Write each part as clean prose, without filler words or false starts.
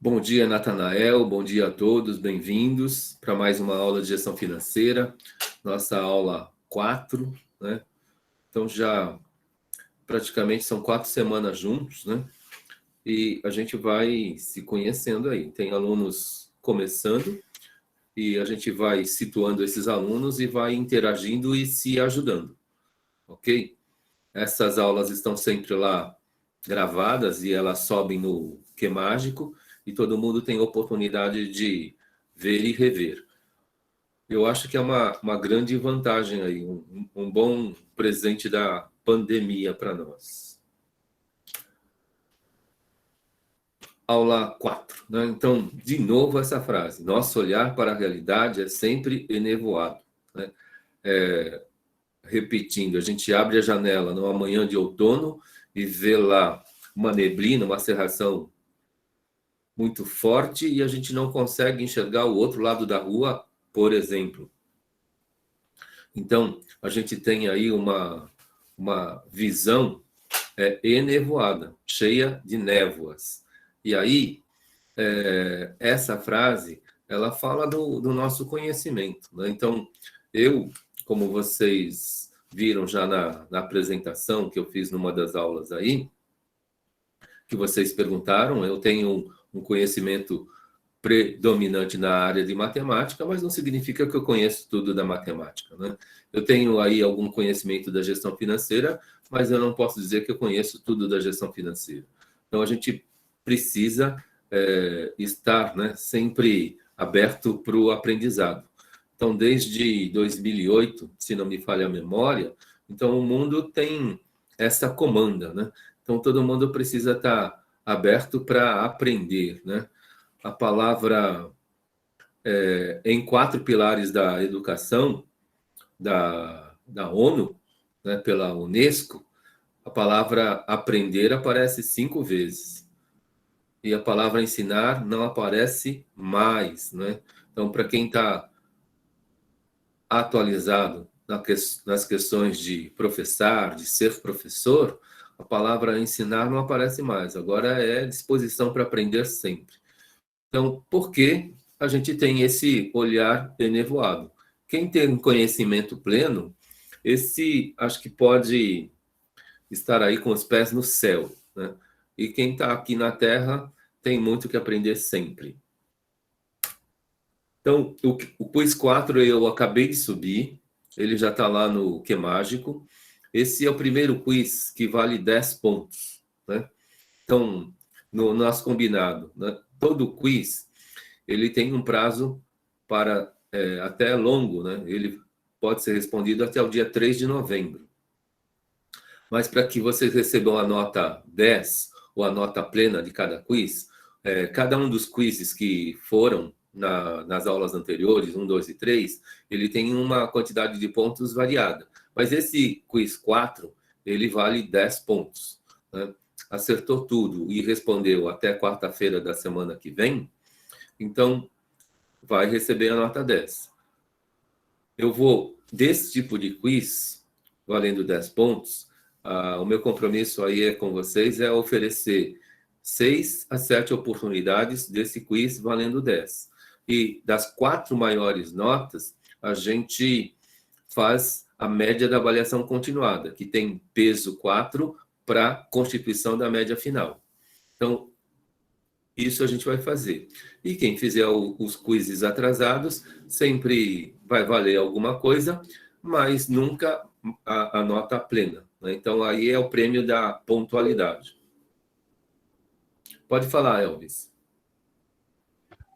Bom dia, Natanael. Bom dia a todos. Bem-vindos para mais uma aula de gestão financeira. Nossa aula 4, né? Então, já praticamente são 4 semanas juntos, né? E a gente vai se conhecendo aí. Tem alunos começando e a gente vai situando esses alunos e vai interagindo e se ajudando, ok? Essas aulas estão sempre lá gravadas e elas sobem no Que Mágico e todo mundo tem oportunidade de ver e rever. Eu acho que é uma grande vantagem aí, um bom presente da pandemia para nós. Aula 4, né? Então, de novo essa frase. Nosso olhar para a realidade é sempre enevoado, né? Repetindo, a gente abre a janela numa manhã de outono e vê lá uma neblina, uma cerração muito forte e a gente não consegue enxergar o outro lado da rua, por exemplo. Então, a gente tem aí uma visão enevoada, cheia de névoas. E aí, essa frase, ela fala do nosso conhecimento, né? Então, eu, como vocês viram já na apresentação que eu fiz numa das aulas aí, que vocês perguntaram, eu tenho um conhecimento predominante na área de matemática, mas não significa que eu conheço tudo da matemática, né? Eu tenho aí algum conhecimento da gestão financeira, mas eu não posso dizer que eu conheço tudo da gestão financeira. Então, a gente precisa estar, né, sempre aberto para o aprendizado. Então, desde 2008, se não me falha a memória, então o mundo tem essa comanda, né? Então, todo mundo precisa estar aberto para aprender, né? A palavra em 4 pilares da educação da ONU, né, pela Unesco, a palavra aprender aparece 5 vezes. E a palavra ensinar não aparece mais, né? Então, para quem está atualizado nas questões de professar, de ser professor, a palavra ensinar não aparece mais. Agora é disposição para aprender sempre. Então, por que a gente tem esse olhar enevoado? Quem tem um conhecimento pleno, esse acho que pode estar aí com os pés no céu, né? E quem está aqui na Terra tem muito que aprender sempre. Então, o quiz 4 eu acabei de subir, ele já está lá no Que Mágico. Esse é o primeiro quiz que vale 10 pontos, né? Então, no nosso combinado, né? Todo quiz ele tem um prazo para até longo, né? Ele pode ser respondido até o dia 3 de novembro. Mas para que vocês recebam a nota 10 ou a nota plena de cada quiz, cada um dos quizzes que foram nas aulas anteriores, 1, 2 e 3, ele tem uma quantidade de pontos variada. Mas esse quiz 4, ele vale 10 pontos, né? Acertou tudo e respondeu até quarta-feira da semana que vem, então vai receber a nota 10. Eu vou, desse tipo de quiz, valendo 10 pontos, o meu compromisso aí com vocês é oferecer 6 a 7 oportunidades desse quiz valendo 10. E das 4 maiores notas, a gente faz a média da avaliação continuada, que tem peso 4 para constituição da média final. Então, isso a gente vai fazer. E quem fizer os quizzes atrasados sempre vai valer alguma coisa, mas nunca a nota plena, né? Então, aí é o prêmio da pontualidade. Pode falar, Elvis.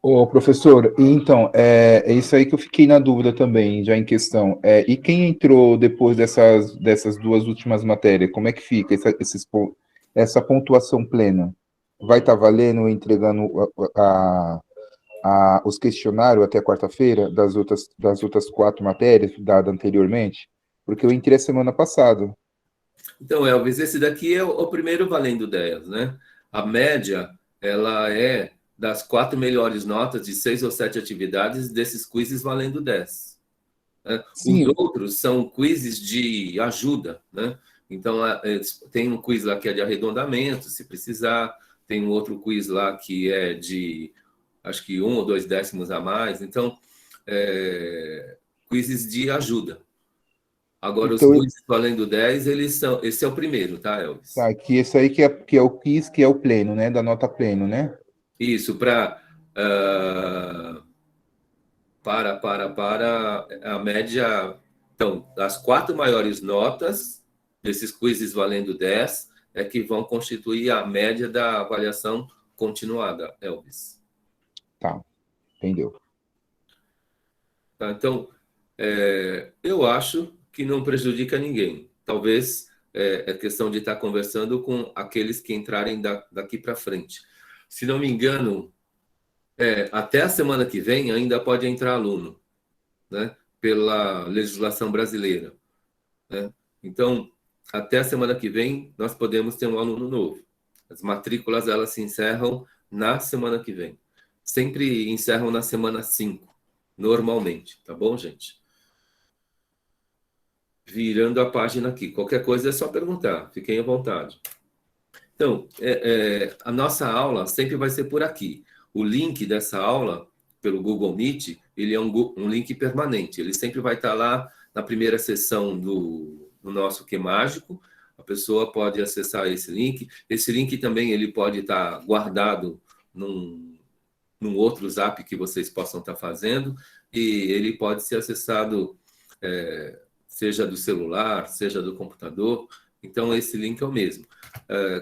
Ô, professor, e então, é isso aí que eu fiquei na dúvida também, já em questão. E quem entrou depois dessas duas últimas matérias, como é que fica essa pontuação plena? Vai estar valendo entregando os questionários até quarta-feira das outras 4 matérias dadas anteriormente? Porque eu entrei a semana passada. Então, Elvis, esse daqui é o primeiro valendo 10, né? A média, ela é das 4 melhores notas de 6 ou 7 atividades desses quizzes valendo 10. Né? Os Sim, outros são quizzes de ajuda, né? Então, tem um quiz lá que é de arredondamento, se precisar, tem um outro quiz lá que é de, acho que 1 ou 2 décimos a mais. Então, quizzes de ajuda. Agora, os Então, quizzes valendo 10, eles são... Esse é o primeiro, tá, Elvis? tá, que esse aí que é o quiz, que é o pleno, né? Da nota pleno, né? Isso, para a média. Então, as 4 maiores notas desses quizzes valendo 10 é que vão constituir a média da avaliação continuada, Elvis. Tá, entendeu? Tá? Então, eu acho que não prejudica ninguém. Talvez é questão de estar conversando com aqueles que entrarem daqui para frente. Se não me engano, até a semana que vem ainda pode entrar aluno, né? Pela legislação brasileira, né? Então, até a semana que vem, nós podemos ter um aluno novo. As matrículas, elas se encerram na semana que vem. Sempre encerram na semana 5, normalmente, tá bom, gente? Virando a página aqui. Qualquer coisa é só perguntar, fiquem à vontade. Então, a nossa aula sempre vai ser por aqui. O link dessa aula, pelo Google Meet, ele é um link permanente. Ele sempre vai estar lá na primeira sessão do nosso Que Mágico. A pessoa pode acessar esse link. Esse link também ele pode estar guardado num outro Zap que vocês possam estar fazendo. E ele pode ser acessado, seja do celular, seja do computador. Então, esse link é o mesmo.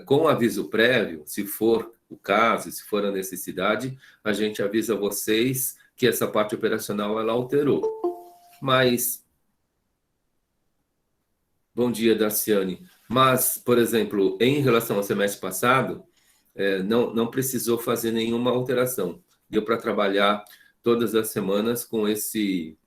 Com aviso prévio, se for o caso, se for a necessidade, a gente avisa vocês que essa parte operacional ela alterou. Mas, bom dia, Daciane. Mas, por exemplo, em relação ao semestre passado, não precisou fazer nenhuma alteração. Deu para trabalhar todas as semanas com esse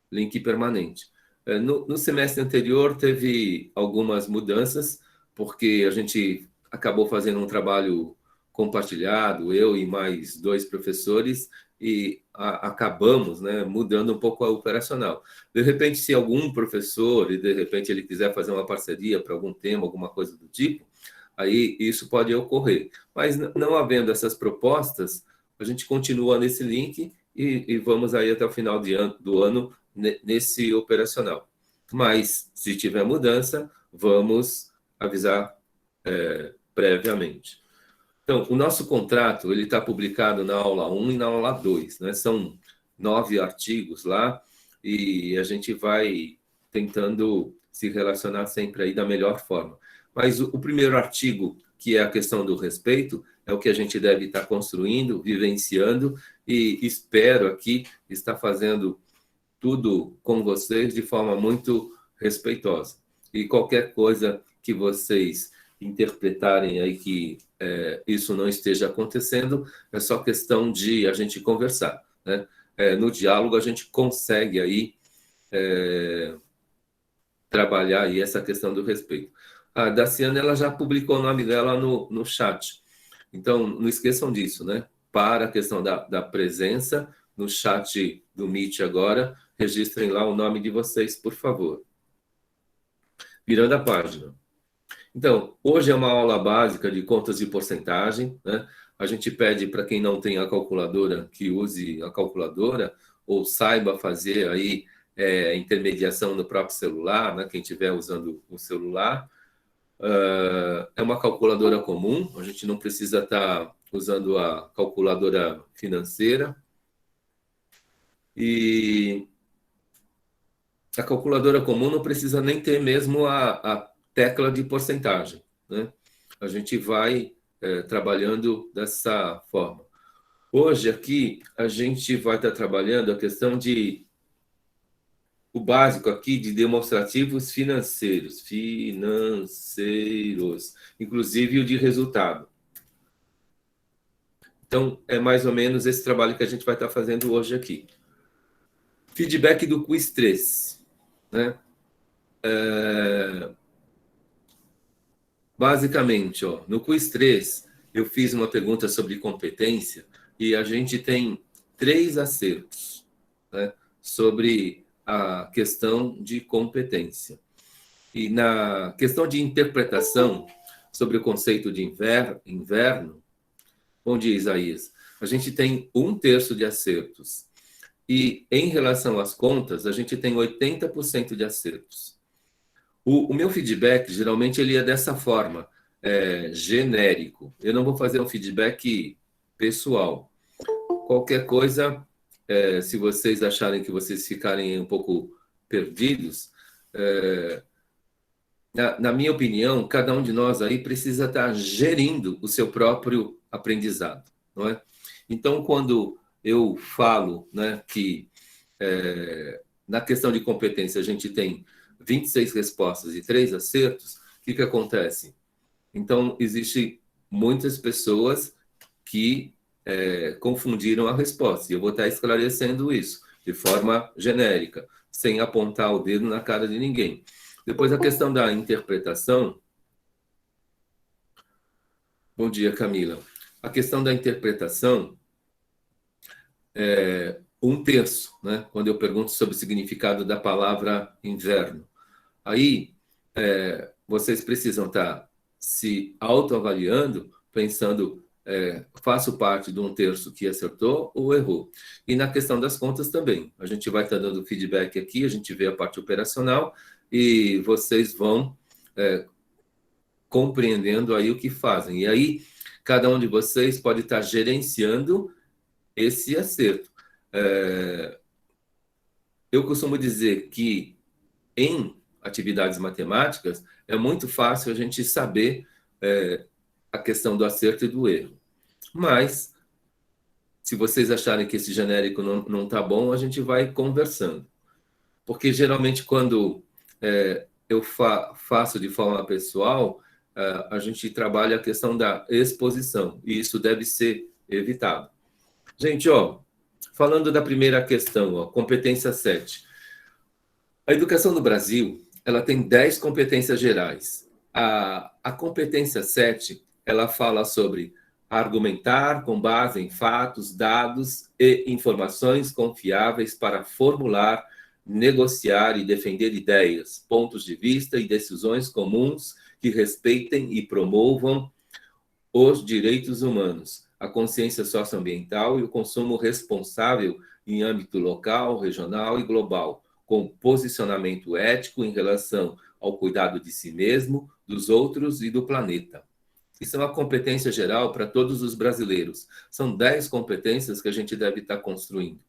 link permanente. No semestre anterior, teve algumas mudanças, porque a gente acabou fazendo um trabalho compartilhado, eu e mais 2 professores, e acabamos, né, mudando um pouco a operacional. De repente, se algum professor, e de repente ele quiser fazer uma parceria para algum tema, alguma coisa do tipo, aí isso pode ocorrer. Mas não havendo essas propostas, a gente continua nesse link e vamos aí até o final do ano nesse operacional. Mas, se tiver mudança, vamos avisar previamente. Então, o nosso contrato ele está publicado na aula 1 e na aula 2, né? São 9 artigos lá e a gente vai tentando se relacionar sempre aí da melhor forma. Mas o primeiro artigo, que é a questão do respeito, é o que a gente deve estar construindo, vivenciando e espero aqui estar fazendo tudo com vocês de forma muito respeitosa. E qualquer coisa que vocês interpretarem aí que isso não esteja acontecendo, é só questão de a gente conversar, né? No diálogo a gente consegue aí trabalhar aí essa questão do respeito. A Daciana, ela já publicou o nome dela no chat. Então, não esqueçam disso, né? Para a questão da presença no chat do Meet agora, registrem lá o nome de vocês, por favor. Virando a página. Então, hoje é uma aula básica de contas de porcentagem, né? A gente pede para quem não tem a calculadora que use a calculadora ou saiba fazer aí intermediação no próprio celular, né? Quem estiver usando o celular. É uma calculadora comum, a gente não precisa estar usando a calculadora financeira. E a calculadora comum não precisa nem ter mesmo a tecla de porcentagem, né? A gente vai trabalhando dessa forma. Hoje aqui a gente vai estar trabalhando a questão de o básico aqui de demonstrativos financeiros, inclusive o de resultado. Então, é mais ou menos esse trabalho que a gente vai estar fazendo hoje aqui. Feedback do quiz 3, né? Basicamente, ó, no quiz 3, eu fiz uma pergunta sobre competência e a gente tem 3 acertos, né, sobre a questão de competência. E na questão de interpretação sobre o conceito de inverno, Bom dia, Isaías. A gente tem 1/3 de acertos. E, em relação às contas, a gente tem 80% de acertos. O meu feedback, geralmente, ele é dessa forma, genérico. Eu não vou fazer um feedback pessoal. Qualquer coisa, se vocês acharem que vocês ficarem um pouco perdidos, na minha opinião, cada um de nós aí precisa estar gerindo o seu próprio aprendizado, não é? Então, quando eu falo, né, que na questão de competência a gente tem 26 respostas e 3 acertos, o que acontece? Então, existem muitas pessoas que confundiram a resposta. E eu vou estar esclarecendo isso de forma genérica, sem apontar o dedo na cara de ninguém. Depois, a questão da interpretação. Bom dia, Camila. A questão da interpretação é 1/3, né? Quando eu pergunto sobre o significado da palavra inverno. Aí, vocês precisam estar se autoavaliando, pensando, faço parte de 1/3 que acertou ou errou. E na questão das contas também. A gente vai estar dando feedback aqui, a gente vê a parte operacional e vocês vão compreendendo aí o que fazem. E aí, cada um de vocês pode estar gerenciando esse acerto. Eu costumo dizer que em atividades matemáticas é muito fácil a gente saber a questão do acerto e do erro. Mas, se vocês acharem que esse genérico não está bom, a gente vai conversando. Porque, geralmente, quando eu faço de forma pessoal, a gente trabalha a questão da exposição, e isso deve ser evitado. Gente, falando da primeira questão, competência 7. A educação no Brasil, ela tem 10 competências gerais. A competência 7, ela fala sobre argumentar com base em fatos, dados e informações confiáveis para formular, negociar e defender ideias, pontos de vista e decisões comuns que respeitem e promovam os direitos humanos, a consciência socioambiental e o consumo responsável em âmbito local, regional e global, com posicionamento ético em relação ao cuidado de si mesmo, dos outros e do planeta. Isso é uma competência geral para todos os brasileiros. São 10 competências que a gente deve estar construindo.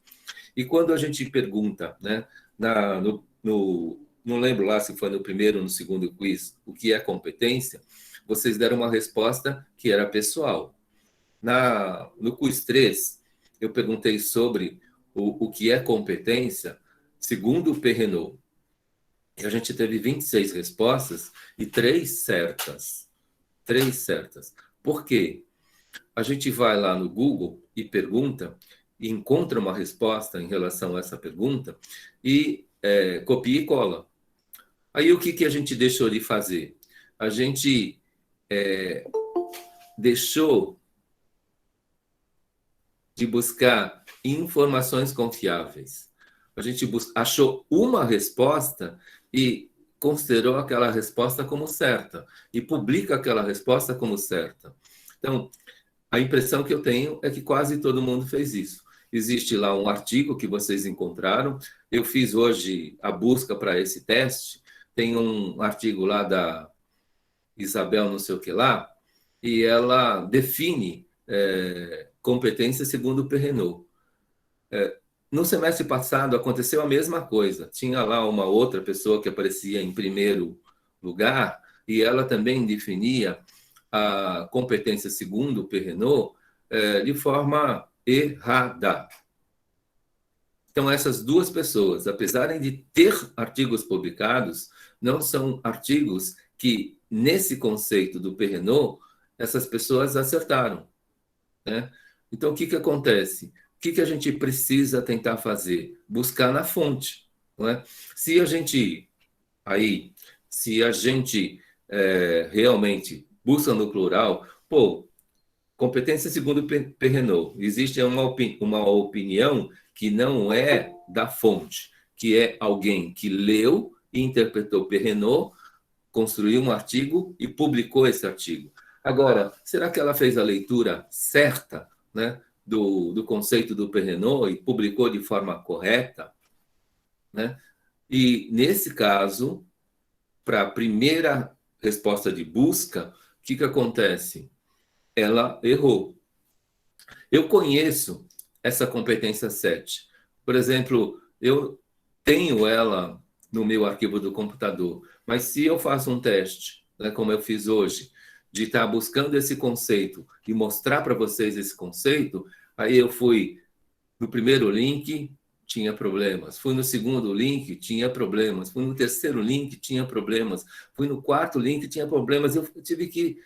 E quando a gente pergunta, né, não lembro lá se foi no primeiro ou no segundo quiz, o que é competência, vocês deram uma resposta que era pessoal. No quiz 3, eu perguntei sobre o que é competência, segundo o Perrenot. E a gente teve 26 respostas e 3 certas. 3 certas. Por quê? A gente vai lá no Google e pergunta, e encontra uma resposta em relação a essa pergunta, e copia e cola. Aí o que a gente deixou de fazer? A gente deixou de buscar informações confiáveis. A gente achou uma resposta e considerou aquela resposta como certa e publica aquela resposta como certa. Então, a impressão que eu tenho é que quase todo mundo fez isso. Existe lá um artigo que vocês encontraram. Eu fiz hoje a busca para esse teste. Tem um artigo lá da Isabel não sei o que lá, e ela define competência segundo o Perrenot. No semestre passado aconteceu a mesma coisa. Tinha lá uma outra pessoa que aparecia em primeiro lugar e ela também definia a competência segundo o Perrenot de forma errada. Então, essas duas pessoas, apesar de ter artigos publicados, não são artigos que, nesse conceito do Perrenot, essas pessoas acertaram, né? Então, o que acontece? O que a gente precisa tentar fazer? Buscar na fonte, não é? Se a gente realmente busca no plural, competência segundo Perrenot, existe uma opinião que não é da fonte, que é alguém que leu e interpretou Perrenot, construiu um artigo e publicou esse artigo. Agora, será que ela fez a leitura certa, né, do conceito do Perrenot e publicou de forma correta, né? E, nesse caso, para a primeira resposta de busca, o que acontece? Ela errou. Eu conheço essa competência 7. Por exemplo, eu tenho ela no meu arquivo do computador, mas se eu faço um teste, né, como eu fiz hoje, de estar buscando esse conceito e mostrar para vocês esse conceito, aí eu fui no primeiro link, tinha problemas. Fui no segundo link, tinha problemas. Fui no terceiro link, tinha problemas. Fui no quarto link, tinha problemas. Eu tive que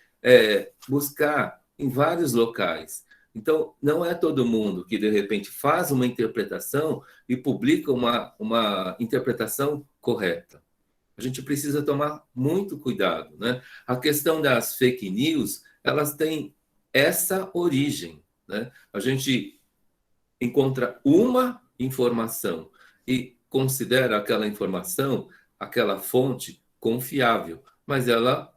buscar em vários locais. Então, não é todo mundo que, de repente, faz uma interpretação e publica uma interpretação correta. A gente precisa tomar muito cuidado, né? A questão das fake news, elas têm essa origem, né? A gente encontra uma informação e considera aquela informação, aquela fonte confiável, mas ela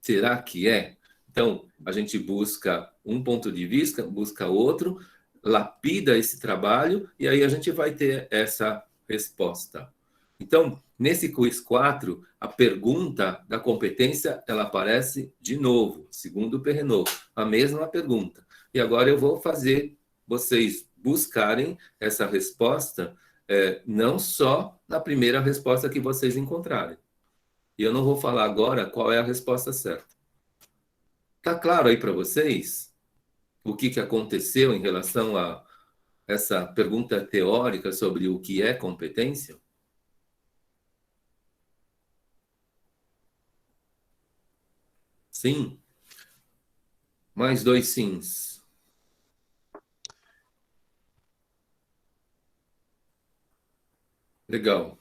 será que é? Então, a gente busca um ponto de vista, busca outro, lapida esse trabalho e aí a gente vai ter essa resposta. Então, nesse quiz 4, a pergunta da competência, ela aparece de novo, segundo o Perrenot, a mesma pergunta. E agora eu vou fazer vocês buscarem essa resposta, não só na primeira resposta que vocês encontrarem. E eu não vou falar agora qual é a resposta certa. Tá claro aí para vocês o que aconteceu em relação a essa pergunta teórica sobre o que é competência? Sim? Mais 2 sims. Legal.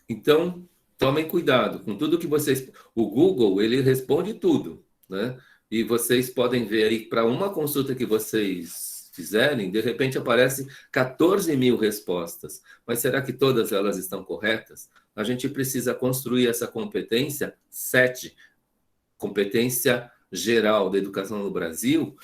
Então, tomem cuidado com tudo que vocês... O Google, ele responde tudo, né? E vocês podem ver aí, para uma consulta que vocês fizerem, de repente aparece 14 mil respostas. Mas será que todas elas estão corretas? A gente precisa construir essa competência 7, competência geral da educação no Brasil,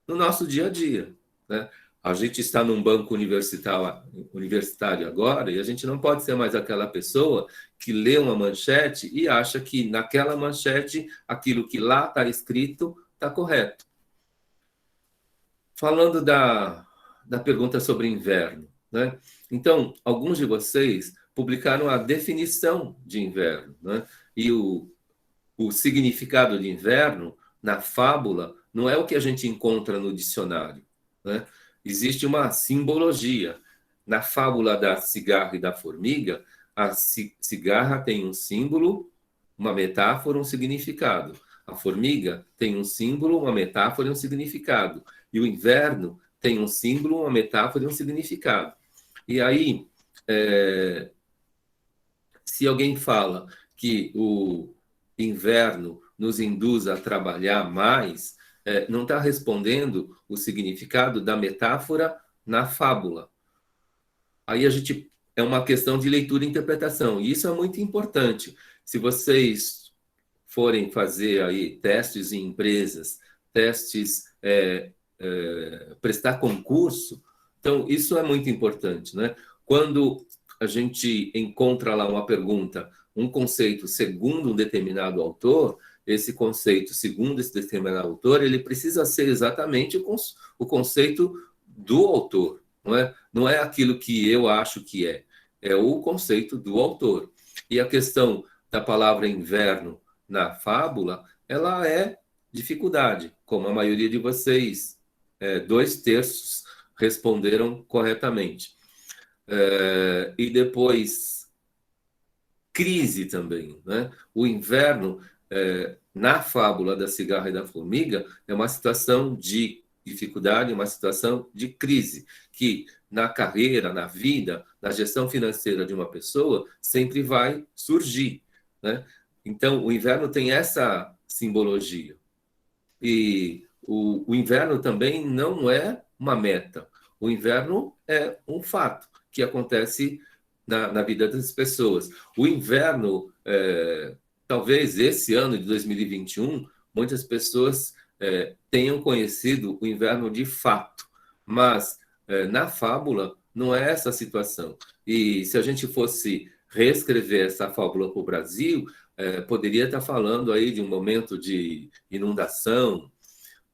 no nosso dia a dia, né? A gente está num banco universitário agora e a gente não pode ser mais aquela pessoa que lê uma manchete e acha que naquela manchete aquilo que lá está escrito está correto. Falando da pergunta sobre inverno, né? Então, alguns de vocês publicaram a definição de inverno, né? E o significado de inverno na fábula não é o que a gente encontra no dicionário, né? Existe uma simbologia. Na fábula da cigarra e da formiga, a cigarra tem um símbolo, uma metáfora, um significado. A formiga tem um símbolo, uma metáfora e um significado. E o inverno tem um símbolo, uma metáfora e um significado. E aí, se alguém fala que o inverno nos induz a trabalhar mais, não está respondendo o significado da metáfora na fábula. Aí a gente é uma questão de leitura e interpretação, e isso é muito importante. Se vocês forem fazer aí testes em empresas, testes, prestar concurso, então isso é muito importante, né? Quando a gente encontra lá uma pergunta, um conceito segundo um determinado autor, esse conceito segundo esse determinado autor, ele precisa ser exatamente o conceito do autor, não é? Não é aquilo que eu acho que é o conceito do autor. E a questão da palavra inverno na fábula, ela é dificuldade, como a maioria de vocês, 2/3 responderam corretamente. E depois, crise também, né? O inverno, na fábula da cigarra e da formiga, é uma situação de dificuldade, uma situação de crise, que na carreira, na vida, na gestão financeira de uma pessoa, sempre vai surgir, né? Então, o inverno tem essa simbologia. E o inverno também não é uma meta. O inverno é um fato que acontece na vida das pessoas. O inverno, talvez esse ano de 2021, muitas pessoas tenham conhecido o inverno de fato, mas na fábula não é essa a situação. E se a gente fosse reescrever essa fábula para o Brasil, poderia estar falando aí de um momento de inundação,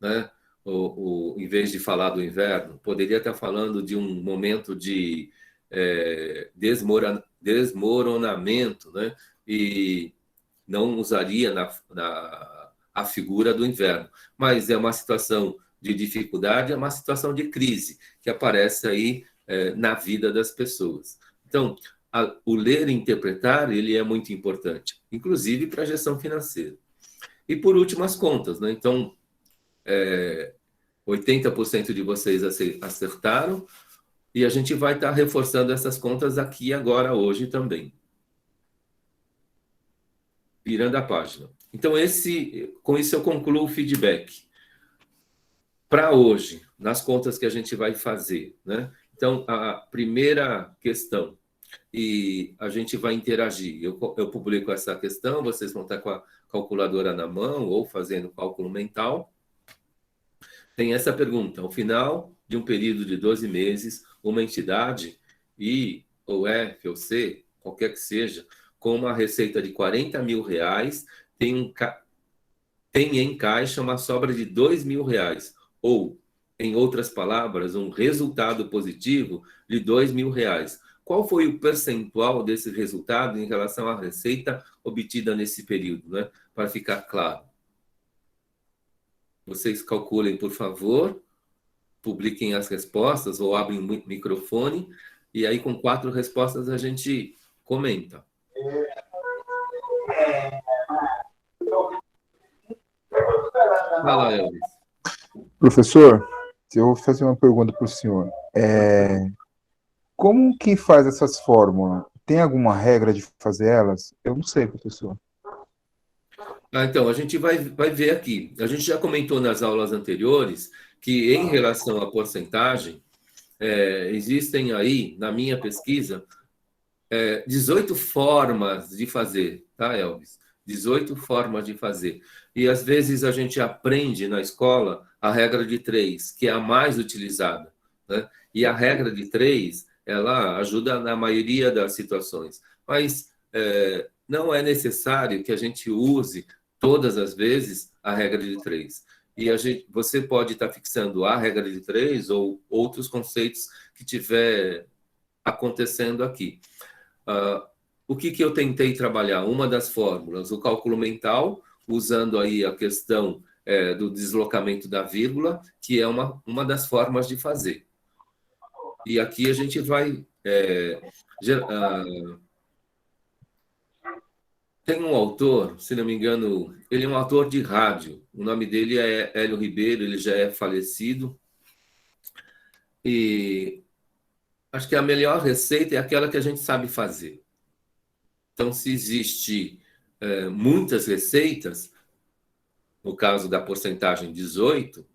né? Em vez de falar do inverno, poderia estar falando de um momento de desmoronamento, né? E não usaria a figura do inverno. Mas é uma situação de dificuldade, é uma situação de crise que aparece aí na vida das pessoas. Então, o ler e interpretar, ele é muito importante, inclusive para a gestão financeira. E por último, as contas, né? Então, 80% de vocês acertaram, e a gente vai estar reforçando essas contas aqui agora, hoje também. Virando a página. Então, com isso eu concluo o feedback. Para hoje, nas contas que a gente vai fazer, né? Então, a primeira questão, e a gente vai interagir. Eu publico essa questão, vocês vão estar com a calculadora na mão ou fazendo cálculo mental. Tem essa pergunta: ao final de um período de 12 meses, uma entidade, I, ou F, ou C, qualquer que seja, com uma receita de R$40 mil, tem em caixa uma sobra de R$2.000, ou, em outras palavras, um resultado positivo de R$2.000. Qual foi o percentual desse resultado em relação à receita obtida nesse período, né? Para ficar claro. Vocês calculem, por favor, publiquem as respostas ou abrem o microfone, e aí com 4 respostas a gente comenta. Fala, Elvis. Professor, eu vou fazer uma pergunta para o senhor. Como que faz essas fórmulas? Tem alguma regra de fazer elas? Eu não sei, professor. Então, a gente vai ver aqui. A gente já comentou nas aulas anteriores que, em relação à porcentagem, existem aí, na minha pesquisa, 18 formas de fazer, tá, Elvis? 18 formas de fazer. E, às vezes, a gente aprende na escola a regra de 3, que é a mais utilizada, né? E a regra de 3, ela ajuda na maioria das situações. Mas não é necessário que a gente use todas as vezes a regra de 3. E você pode estar fixando a regra de 3 ou outros conceitos que tiver acontecendo aqui. O que eu tentei trabalhar? Uma das fórmulas, o cálculo mental, usando aí a questão do deslocamento da vírgula, que é uma das formas de fazer. E aqui a gente vai... tem um autor, se não me engano, ele é um autor de rádio. O nome dele é Hélio Ribeiro, ele já é falecido. E acho que a melhor receita é aquela que a gente sabe fazer. Então, se existe muitas receitas, no caso da porcentagem 18,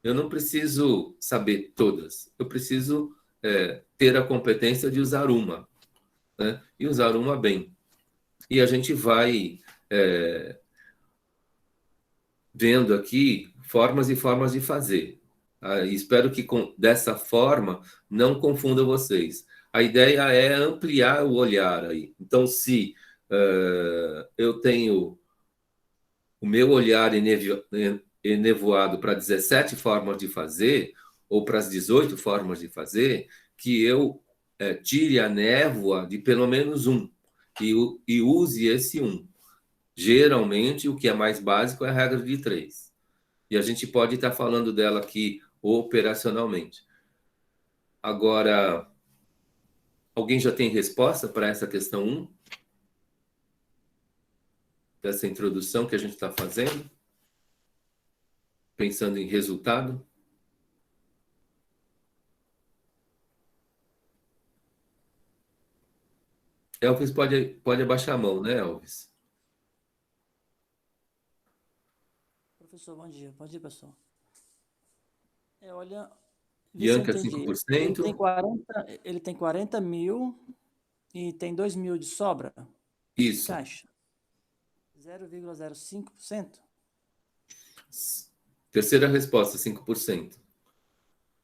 eu não preciso saber todas. Eu preciso ter a competência de usar uma, né? E usar uma bem. E a gente vai vendo aqui formas e formas de fazer. Espero que dessa forma não confunda vocês. A ideia é ampliar o olhar aí. Então, se eu tenho o meu olhar enevoado para 17 formas de fazer, ou para as 18 formas de fazer, que eu tire a névoa de pelo menos um e use esse um. Geralmente, o que é mais básico é a regra de 3. E a gente pode estar falando dela aqui operacionalmente. Agora, alguém já tem resposta para essa questão 1? Dessa introdução que a gente está fazendo? Pensando em resultado? Elvis pode abaixar a mão, né, Elvis? Professor, bom dia. Bom dia, pessoal. Olha, Bianca, se eu entendi. 5%. Ele tem 40 mil e tem 2 mil de sobra? Isso. Caixa. 0,05%? Terceira resposta, 5%.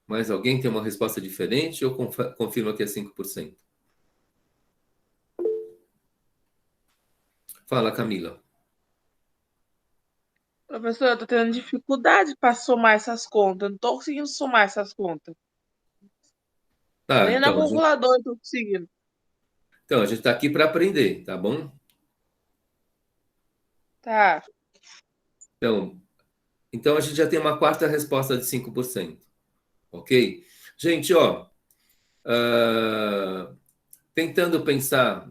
Mais alguém tem uma resposta diferente ou confirma que é 5%? Fala, Camila. Professor, eu tô tendo dificuldade para somar essas contas. Eu não tô conseguindo somar essas contas. Tá, Nem na calculadora eu tô conseguindo. então, a gente está aqui para aprender, tá bom? Tá. Então, a gente já tem uma quarta resposta de 5%. Ok? Gente, ó, tentando pensar,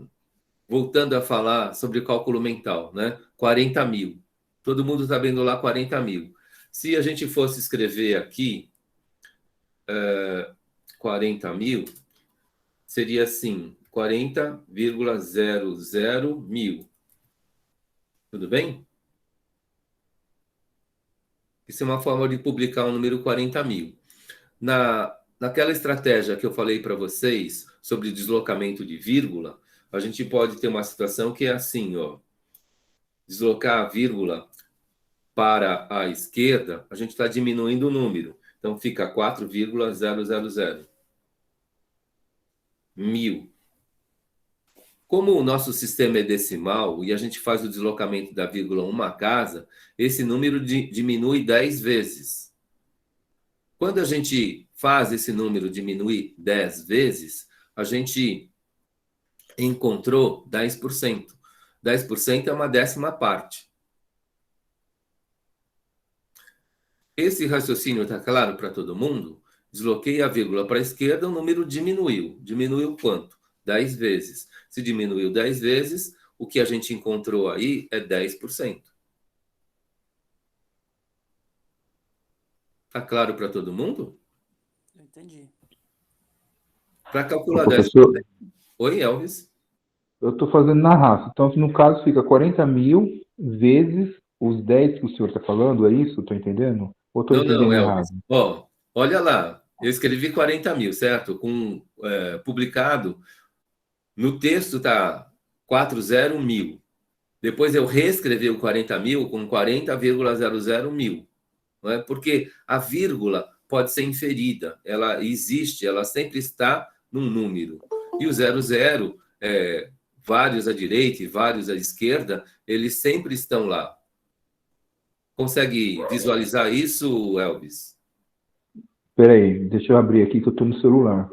voltando a falar sobre cálculo mental, né? 40 mil. Todo mundo está vendo lá 40 mil. Se a gente fosse escrever aqui 40 mil, seria assim, 40,00 mil. Tudo bem? Isso é uma forma de publicar o número 40 mil. Naquela estratégia que eu falei para vocês sobre deslocamento de vírgula, a gente pode ter uma situação que é assim, ó. Deslocar a vírgula para a esquerda, a gente está diminuindo o número. Então, fica 4,000. Mil. Como o nosso sistema é decimal e a gente faz o deslocamento da vírgula uma casa, esse número diminui 10 vezes. Quando a gente faz esse número diminuir 10 vezes, a gente encontrou 10%. 10% é uma décima parte. Esse raciocínio está claro para todo mundo? Desloquei a vírgula para a esquerda, o número diminuiu. Diminuiu quanto? 10 vezes. Se diminuiu 10 vezes, o que a gente encontrou aí é 10%. Está claro para todo mundo? Eu entendi. Para calcular professor, 10%. Oi, Elvis? eu estou fazendo na raça. Então, no caso, fica 40 mil vezes os 10 que o senhor está falando, é isso? Estou entendendo? Ou estou entendendo errado? Elvis. Ó, olha lá. Eu escrevi 40 mil, certo? Publicado. No texto está 40 mil. Depois eu reescrevi o 40 mil com 40,00 mil. Não é? Porque a vírgula pode ser inferida. Ela existe, ela sempre está num número. E o 00, vários à direita e vários à esquerda, eles sempre estão lá. Consegue visualizar isso, Elvis? Espera aí, deixa eu abrir aqui que eu estou no celular.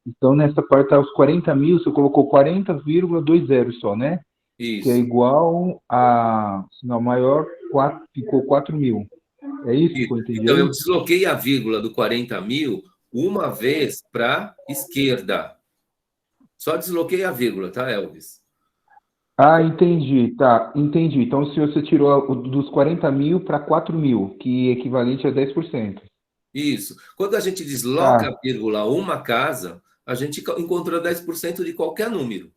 Então, nessa parte, está os 40 mil, você colocou 40,20 só, né? Isso. Que é igual a... Não, maior, ficou 4 mil. É isso que eu entendi? Então, eu desloquei a vírgula do 40 mil uma vez para a esquerda. Só desloquei a vírgula, tá, Elvis? Ah, entendi, tá, entendi. Então, se você tirou dos 40 mil para 4 mil, que é equivalente a 10%. Isso. Quando a gente desloca a vírgula uma casa, a gente encontrou 10% de qualquer número.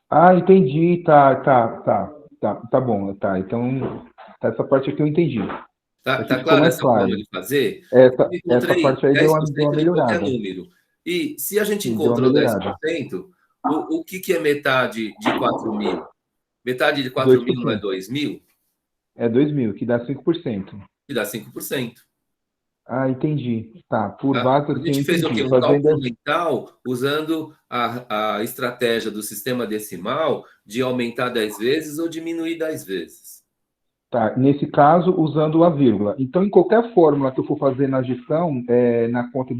Ah, entendi, tá bom, tá. Então, essa parte aqui eu entendi. Tá claro essa forma de fazer? Essa parte aí deu uma 10% de qualquer melhorada. número. E se a gente Sim, deu uma encontrou melhorada. 10%, o que é metade de 4 mil? Metade de 4 mil não é 2 mil? É 2 mil, que dá 5%. Que dá 5%. Ah, entendi. Tá, por Tá? base A assim, gente eu fez o quê? entendi. Um cálculo mental usando a estratégia do sistema decimal de aumentar 10 vezes ou diminuir 10 vezes. Tá, nesse caso, usando a vírgula. Então, em qualquer fórmula que eu for fazer na gestão, na conta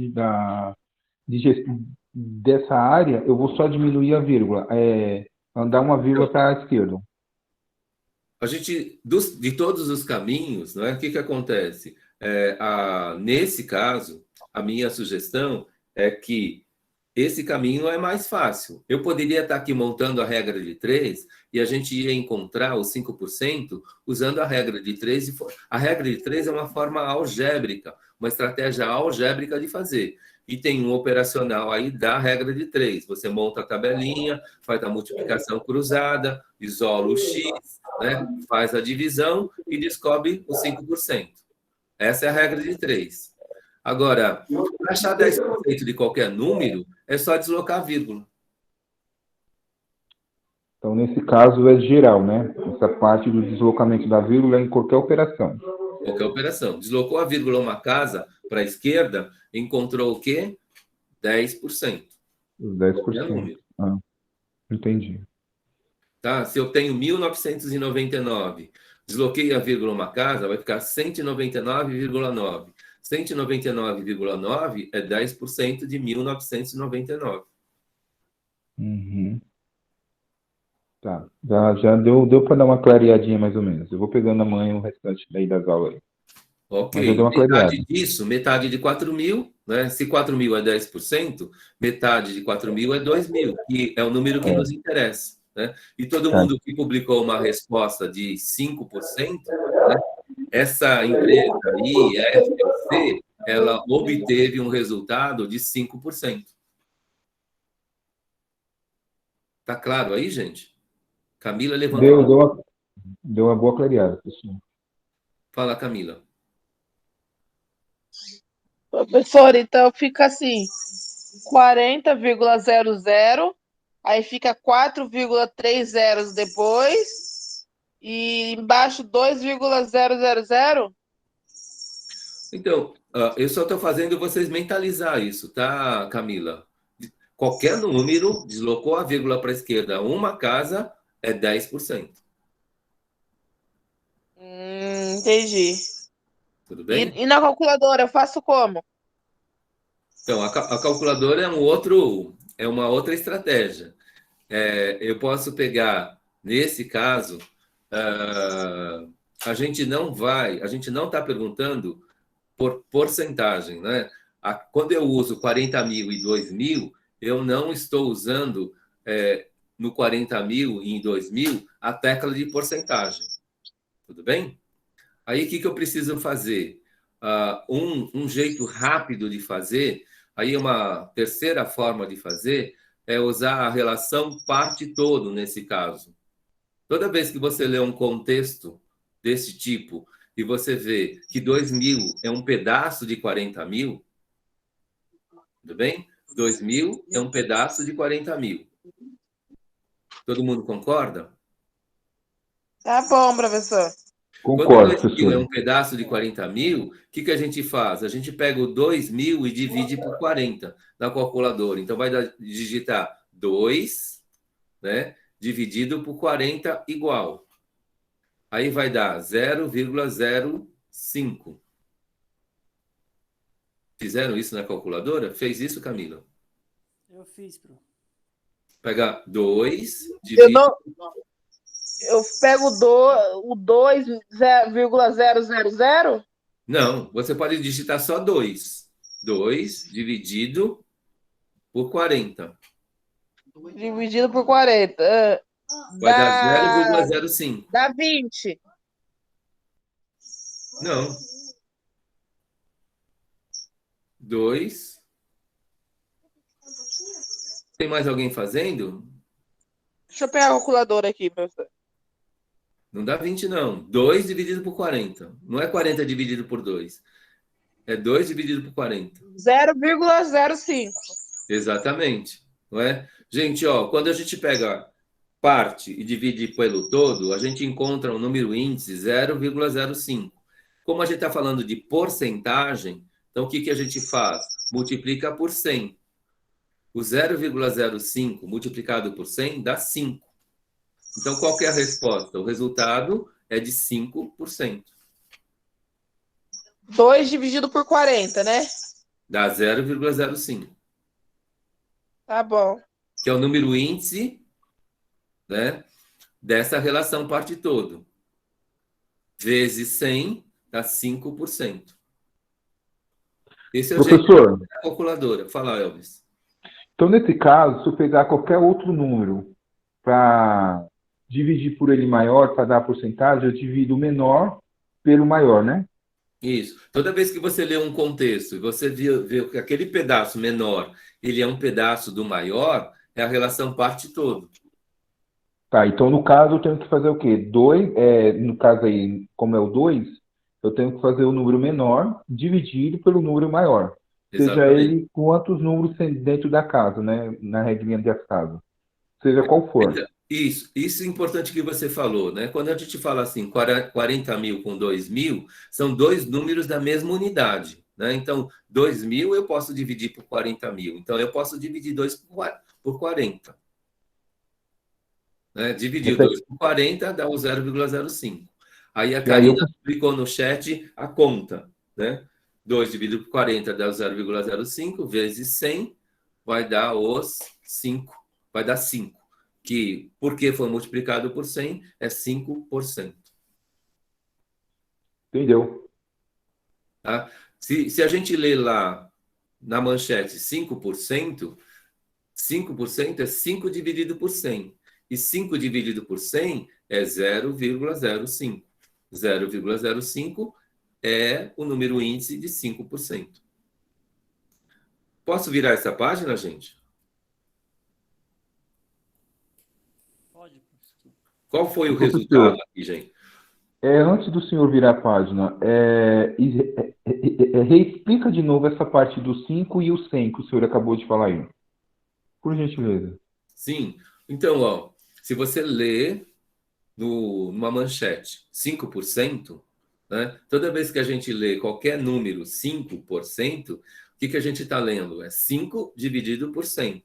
dessa área, eu vou só diminuir a vírgula, andar uma vírgula para a esquerda. A gente, de todos os caminhos, não é? O que acontece? Nesse caso, a minha sugestão é que esse caminho é mais fácil. Eu poderia estar aqui montando a regra de 3 e a gente ia encontrar os 5% usando a regra de 3. A regra de 3 é uma forma algébrica, uma estratégia algébrica de fazer. E tem um operacional aí da regra de 3. Você monta a tabelinha, faz a multiplicação cruzada, isola o x, né? Faz a divisão e descobre os 5%. Essa é a regra de 3. Agora, para achar 10% de qualquer número, é só deslocar a vírgula. Então, nesse caso, é geral, né? Essa parte do deslocamento da vírgula em qualquer operação. Qualquer operação. Deslocou a vírgula uma casa para a esquerda, encontrou o quê? 10%. Os Qualquer 10%. número. Ah, entendi. Tá? Se eu tenho 1999, desloquei a vírgula uma casa, vai ficar 199,9. 199,9 é 10% de 1999. Uhum. Tá. Já deu para dar uma clareadinha mais ou menos. Eu vou pegando amanhã o restante daí das aulas aí. Mas já Ok. deu uma clareada. Metade disso, metade de 4.000, né? Se 4.000 é 10%, metade de 4.000 é 2.000, que é o número que nos interessa, né? E todo Tá. mundo que publicou uma resposta de 5%, né? Essa empresa aí, a FTC, ela obteve um resultado de 5%. Tá claro aí, gente? Camila levantou. Deu uma boa clareada, pessoal. Fala, Camila. Professor, então fica assim, 40,00, aí fica 4,3 zeros depois, e embaixo 2,000. Então, eu só estou fazendo vocês mentalizar isso, tá, Camila? Qualquer número, deslocou a vírgula para a esquerda, uma casa é 10%. Entendi. Tudo bem? E na calculadora, eu faço como? Então, a calculadora é uma outra estratégia. Eu posso pegar, nesse caso, a gente não está perguntando por porcentagem, né? Quando eu uso 40.000 e 2.000, eu não estou usando no 40.000 e em 2.000 a tecla de porcentagem. Tudo bem? Aí o que eu preciso fazer? Um jeito rápido de fazer, aí uma terceira forma de fazer é usar a relação parte-todo nesse caso. Toda vez que você lê um contexto desse tipo e você vê que 2.000 é um pedaço de 40.000, tudo bem? 2.000 é um pedaço de 40.000. Todo mundo concorda? Tá bom, professor. Quando Concordo, 2.000 é professor. um pedaço de 40.000, o que a gente faz? A gente pega o 2.000 e divide por 40 na calculadora. Então, vai digitar 2, né, dividido por 40 igual. Aí vai dar 0,05. Fizeram isso na calculadora? Fez isso, Camila? Eu fiz, pro. Pega 2, Eu divide. não, eu pego o 2,000. Não, você pode digitar só 2. 2 dividido por 40. Dividido por 40. Vai dar Dá, 0,05. dá 20. Não. 2. Tem mais alguém fazendo? Deixa eu pegar a calculadora aqui, professor. Não dá 20, não. 2 dividido por 40. Não é 40 dividido por 2. É 2 dividido por 40. 0,05. Exatamente. Não é? Gente, ó, quando a gente pega parte e divide pelo todo, a gente encontra um número índice 0,05. Como a gente está falando de porcentagem, então o que a gente faz? Multiplica por 100. O 0,05 multiplicado por 100 dá 5. Então, qual que é a resposta? O resultado é de 5%. 2 dividido por 40, né? Dá 0,05. Tá bom. Que é o número índice, né, dessa relação parte todo. Vezes 100 dá 5%. Esse é o jeito Professor, da calculadora. Fala, Elvis. então nesse caso, se eu pegar qualquer outro número para dividir por ele maior, para dar a porcentagem, eu divido o menor pelo maior, né? Isso. Toda vez que você lê um contexto e você vê que aquele pedaço menor ele é um pedaço do maior, é a relação parte todo. Tá, então no caso eu tenho que fazer o quê? No caso aí, como é o 2, eu tenho que fazer o número menor dividido pelo número maior. Seja Exatamente. ele quantos números tem dentro da casa, né? Na regrinha da casa. seja qual for. Isso é importante que você falou, né? Quando a gente fala assim, 40 mil com 2 mil, são dois números da mesma unidade, né? Então, 2 mil eu posso dividir por 40 mil. Então, eu posso dividir 2 por 40. Né? Dividir Repete. 2 por 40 dá o 0,05. Aí a E aí eu- Karina explicou no chat a conta, né? 2 dividido por 40 dá o 0,05, vezes 100, vai dar os 5. Vai dar 5. Que, porque foi multiplicado por 100, é 5%. Entendeu? Tá? Se a gente ler lá na manchete 5%, 5% é 5 dividido por 100. E 5 dividido por 100 é 0,05. 0,05 é o número índice de 5%. Posso virar essa página, gente? Pode, professor. Qual foi o Professor, resultado aqui, gente? antes do senhor virar a página, reexplica de novo essa parte do 5 e o 100 que o senhor acabou de falar aí. Por gentileza. Sim. Então, ó, se você ler numa manchete 5%, né, toda vez que a gente lê qualquer número 5%, o que a gente está lendo? É 5 dividido por 100.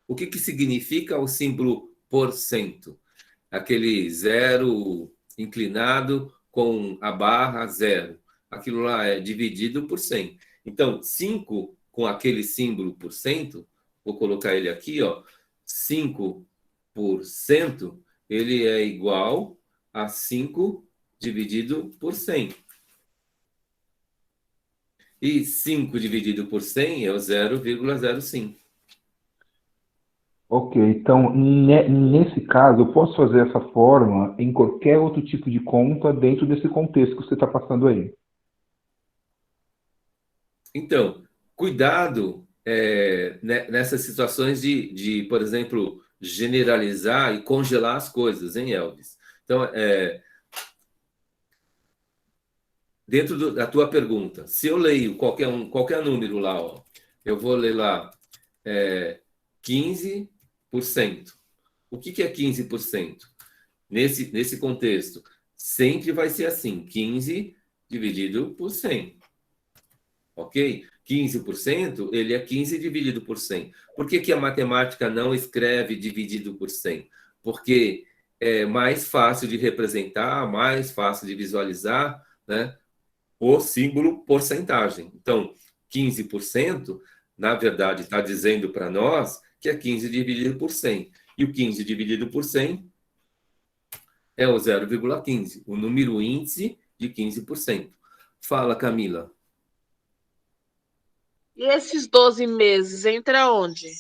O que significa o símbolo porcento? Aquele zero inclinado com a barra zero. Aquilo lá é dividido por 100. Então, 5 com aquele símbolo por cento, vou colocar ele aqui, ó, 5%, ele é igual a 5 dividido por 100. E 5 dividido por 100 é o 0,05. Ok, então nesse caso eu posso fazer essa forma em qualquer outro tipo de conta dentro desse contexto que você está passando aí. Então, cuidado nessas situações por exemplo, generalizar e congelar as coisas, hein, Elvis? Então, dentro da tua pergunta, se eu leio qualquer número lá, ó, eu vou ler lá 15%. O que é 15%? Nesse contexto, sempre vai ser assim, 15 dividido por 100. Ok? 15%, ele é 15 dividido por 100. Por que a matemática não escreve dividido por 100? Porque é mais fácil de representar, mais fácil de visualizar, né, o símbolo porcentagem. Então, 15%, na verdade, está dizendo para nós que é 15 dividido por 100. E o 15 dividido por 100 é o 0,15, o número índice de 15%. Fala, Camila. E esses 12 meses, entra onde?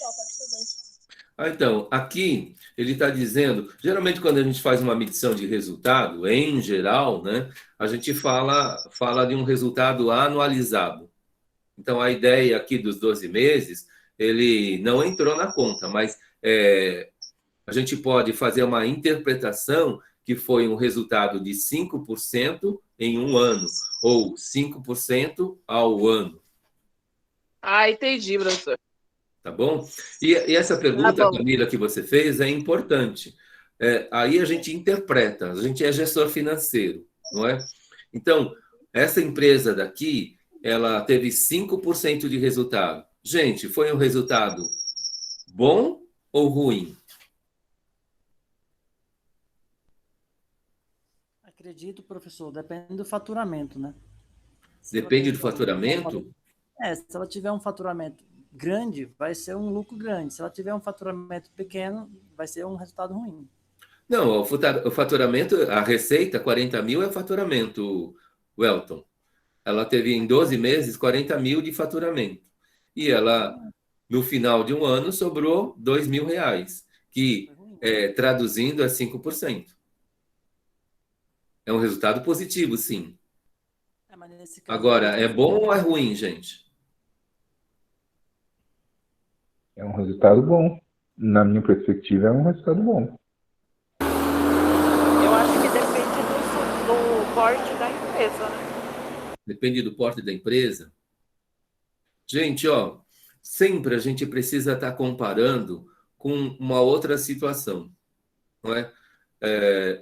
Então, aqui ele está dizendo, geralmente quando a gente faz uma medição de resultado, em geral, né, a gente fala de um resultado anualizado. Então, a ideia aqui dos 12 meses, ele não entrou na conta, mas a gente pode fazer uma interpretação que foi um resultado de 5% em um ano, ou 5% ao ano. Ah, entendi, professor. Tá bom? E essa pergunta, Camila, que você fez é importante. Aí a gente interpreta, a gente é gestor financeiro, não é? Então, essa empresa daqui, ela teve 5% de resultado. Gente, foi um resultado bom ou ruim? Acredito, professor, depende do faturamento, né? Depende do faturamento? Se ela tiver um faturamento grande, vai ser um lucro grande. Se ela tiver um faturamento pequeno, vai ser um resultado ruim. Não, o faturamento, a receita, 40 mil é faturamento, Welton. Ela teve em 12 meses 40 mil de faturamento. E ela, no final de um ano, sobrou 2 mil reais, que traduzindo é 5%. É um resultado positivo, sim. Mas nesse caso, Agora, é bom ou é ruim, gente? É um resultado bom. Na minha perspectiva, é um resultado bom. Eu acho que depende do porte da empresa, né? Depende do porte da empresa. Gente, ó, sempre a gente precisa estar comparando com uma outra situação, não é?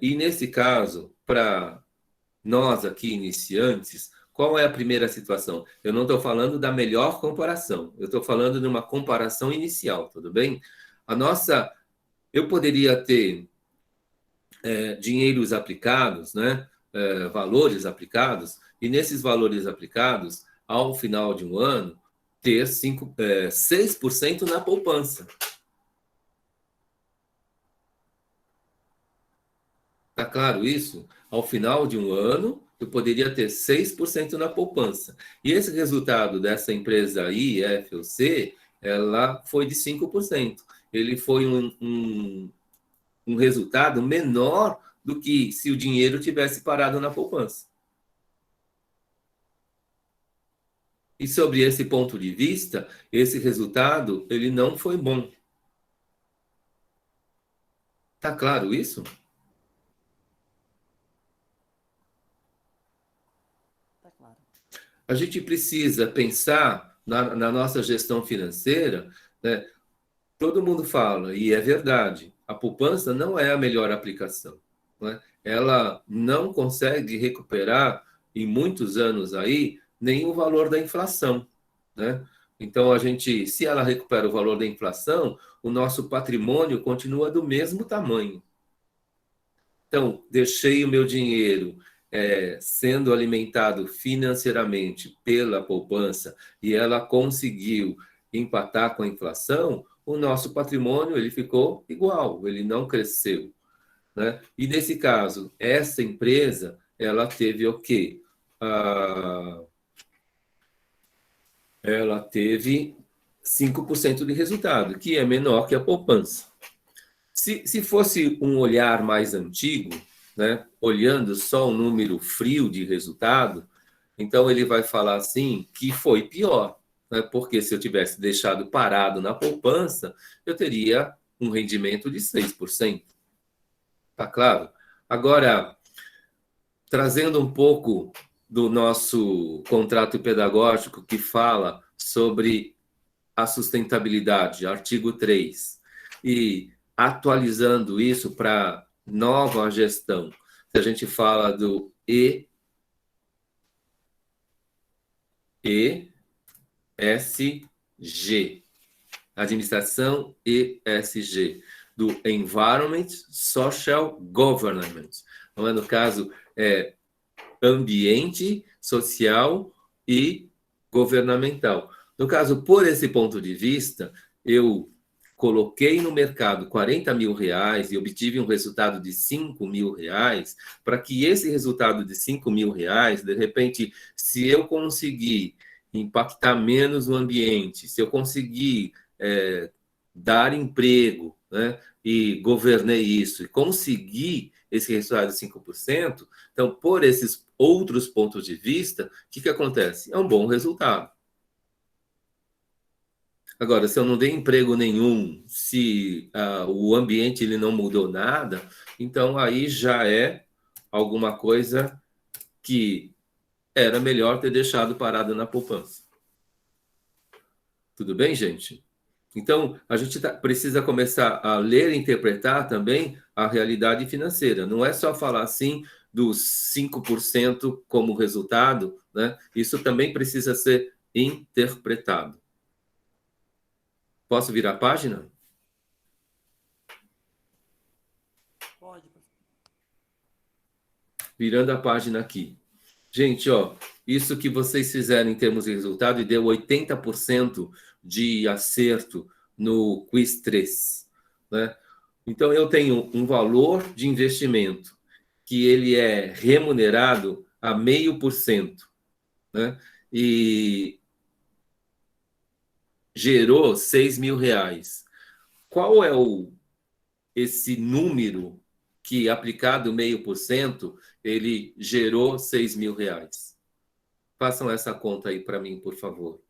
E nesse caso, para nós aqui iniciantes, qual é a primeira situação? Eu não estou falando da melhor comparação, eu estou falando de uma comparação inicial, tudo bem? Eu poderia ter dinheiros aplicados, né? Valores aplicados, e nesses valores aplicados, ao final de um ano, ter 6% na poupança. Está claro isso? Ao final de um ano, eu poderia ter 6% na poupança. E esse resultado dessa empresa I, F ou C, ela foi de 5%. Ele foi um resultado menor do que se o dinheiro tivesse parado na poupança. E sobre esse ponto de vista, esse resultado, ele não foi bom. Tá claro isso? Tá claro. A gente precisa pensar na nossa gestão financeira, né? Todo mundo fala, e é verdade, a poupança não é a melhor aplicação, né? Ela não consegue recuperar, em muitos anos aí, nem o valor da inflação, né? Então, se ela recupera o valor da inflação, o nosso patrimônio continua do mesmo tamanho. Então, deixei o meu dinheiro sendo alimentado financeiramente pela poupança e ela conseguiu empatar com a inflação, o nosso patrimônio ele ficou igual, ele não cresceu, né? E nesse caso, essa empresa, ela teve o quê? Ela teve 5% de resultado, que é menor que a poupança. Se fosse um olhar mais antigo, né, olhando só o número frio de resultado, então ele vai falar assim que foi pior, né, porque se eu tivesse deixado parado na poupança, eu teria um rendimento de 6%. Tá claro? Agora, trazendo um pouco do nosso contrato pedagógico que fala sobre a sustentabilidade, artigo 3, e atualizando isso para nova gestão. Se a gente fala do ESG, administração ESG, do Environment, Social Governance. Não é, no caso, ambiente, social e governamental. No caso, por esse ponto de vista, eu coloquei no mercado 40 mil reais e obtive um resultado de 5 mil reais, para que esse resultado de 5 mil reais, de repente, se eu conseguir impactar menos o ambiente, se eu conseguir dar emprego, né, e governei isso, e conseguir esse resultado de 5%, então, por esses outros pontos de vista, o que acontece? É um bom resultado. Agora, se eu não dei emprego nenhum, se o ambiente ele não mudou nada, então aí já é alguma coisa que era melhor ter deixado parado na poupança. Tudo bem, gente? Então, a gente precisa começar a ler e interpretar também a realidade financeira. Não é só falar assim dos 5% como resultado, né? Isso também precisa ser interpretado. Posso virar a página? Pode. Virando a página aqui. Gente, ó, isso que vocês fizeram em termos de resultado e deu 80% de acerto no quiz 3, né? Então, eu tenho um valor de investimento que ele é remunerado a 0,5%, né? E gerou 6 mil reais. Qual é esse número que, aplicado 0,5%, ele gerou 6 mil reais? Façam essa conta aí para mim, por favor.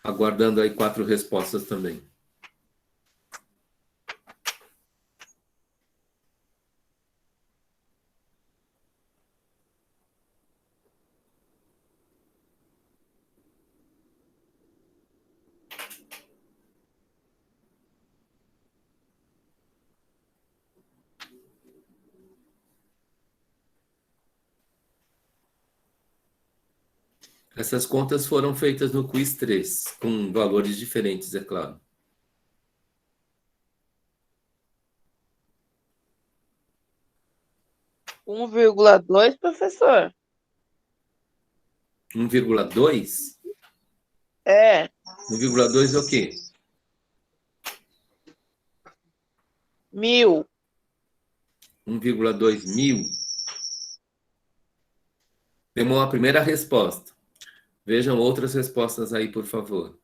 Aguardando aí 4 respostas também. Essas contas foram feitas no quiz 3, com valores diferentes, é claro. Um 1,2, professor? 1,2? É, 1,2 é o quê? 1.000. 1,2 mil? Temos a primeira resposta. Vejam outras respostas aí, por favor.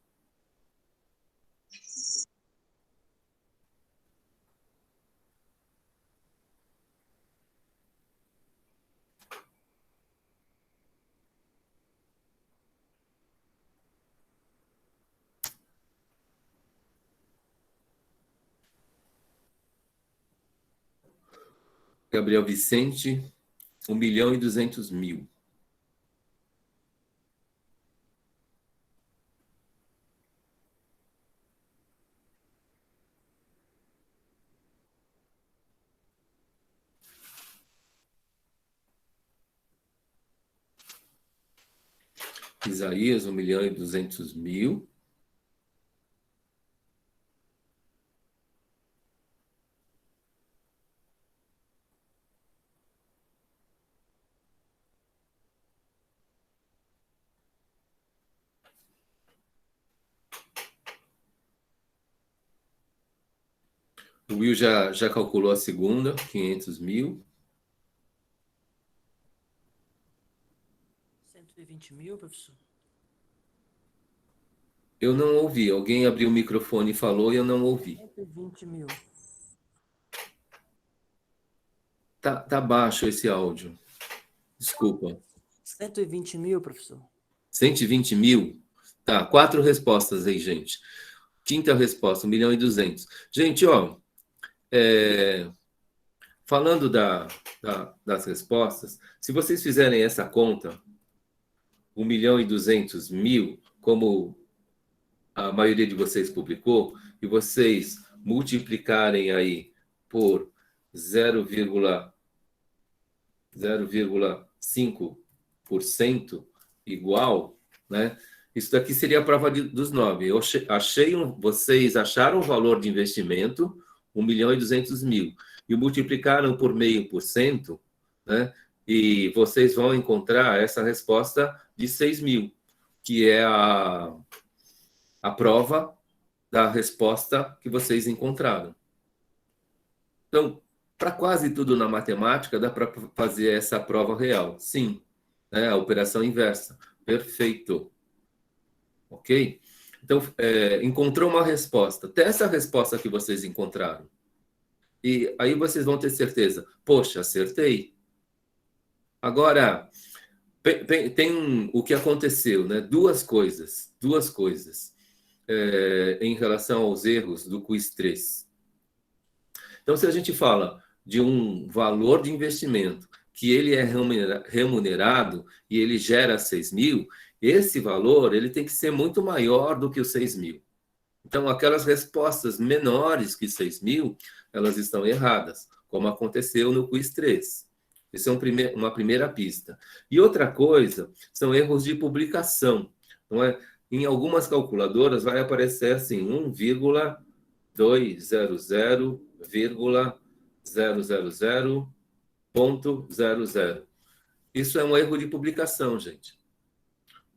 Gabriel Vicente, 1.200.000. Isaías, 1.200.000. O Will já calculou a segunda, 500.000. 120.000, professor? Eu não ouvi. Alguém abriu o microfone e falou e eu não ouvi. 120.000. Tá baixo esse áudio. Desculpa. 120.000, professor? 120.000? Tá, 4 respostas aí, gente. Quinta resposta, 1.200.000. Gente, ó, falando das respostas, se vocês fizerem essa conta, 1.200.000, como a maioria de vocês publicou, e vocês multiplicarem aí por 0,5% igual, né? Isso daqui seria a prova dos 9. Eu vocês acharam o valor de investimento, 1.200.000, e multiplicaram por 0,5%, né? E vocês vão encontrar essa resposta de 6.000, que é a prova da resposta que vocês encontraram. Então, para quase tudo na matemática, dá para fazer essa prova real. Sim, né? A operação inversa. Perfeito. Ok? Então, encontrou uma resposta. Testa a resposta que vocês encontraram. E aí vocês vão ter certeza. Poxa, acertei. Agora, tem o que aconteceu, né? Duas coisas em relação aos erros do quiz 3. Então, se a gente fala de um valor de investimento que ele é remunerado e ele gera 6.000, esse valor ele tem que ser muito maior do que os 6.000. Então, aquelas respostas menores que 6.000, elas estão erradas, como aconteceu no quiz 3. Isso é uma primeira pista. E outra coisa são erros de publicação. Não é? Em algumas calculadoras vai aparecer assim, 1,200,000.00. Isso é um erro de publicação, gente.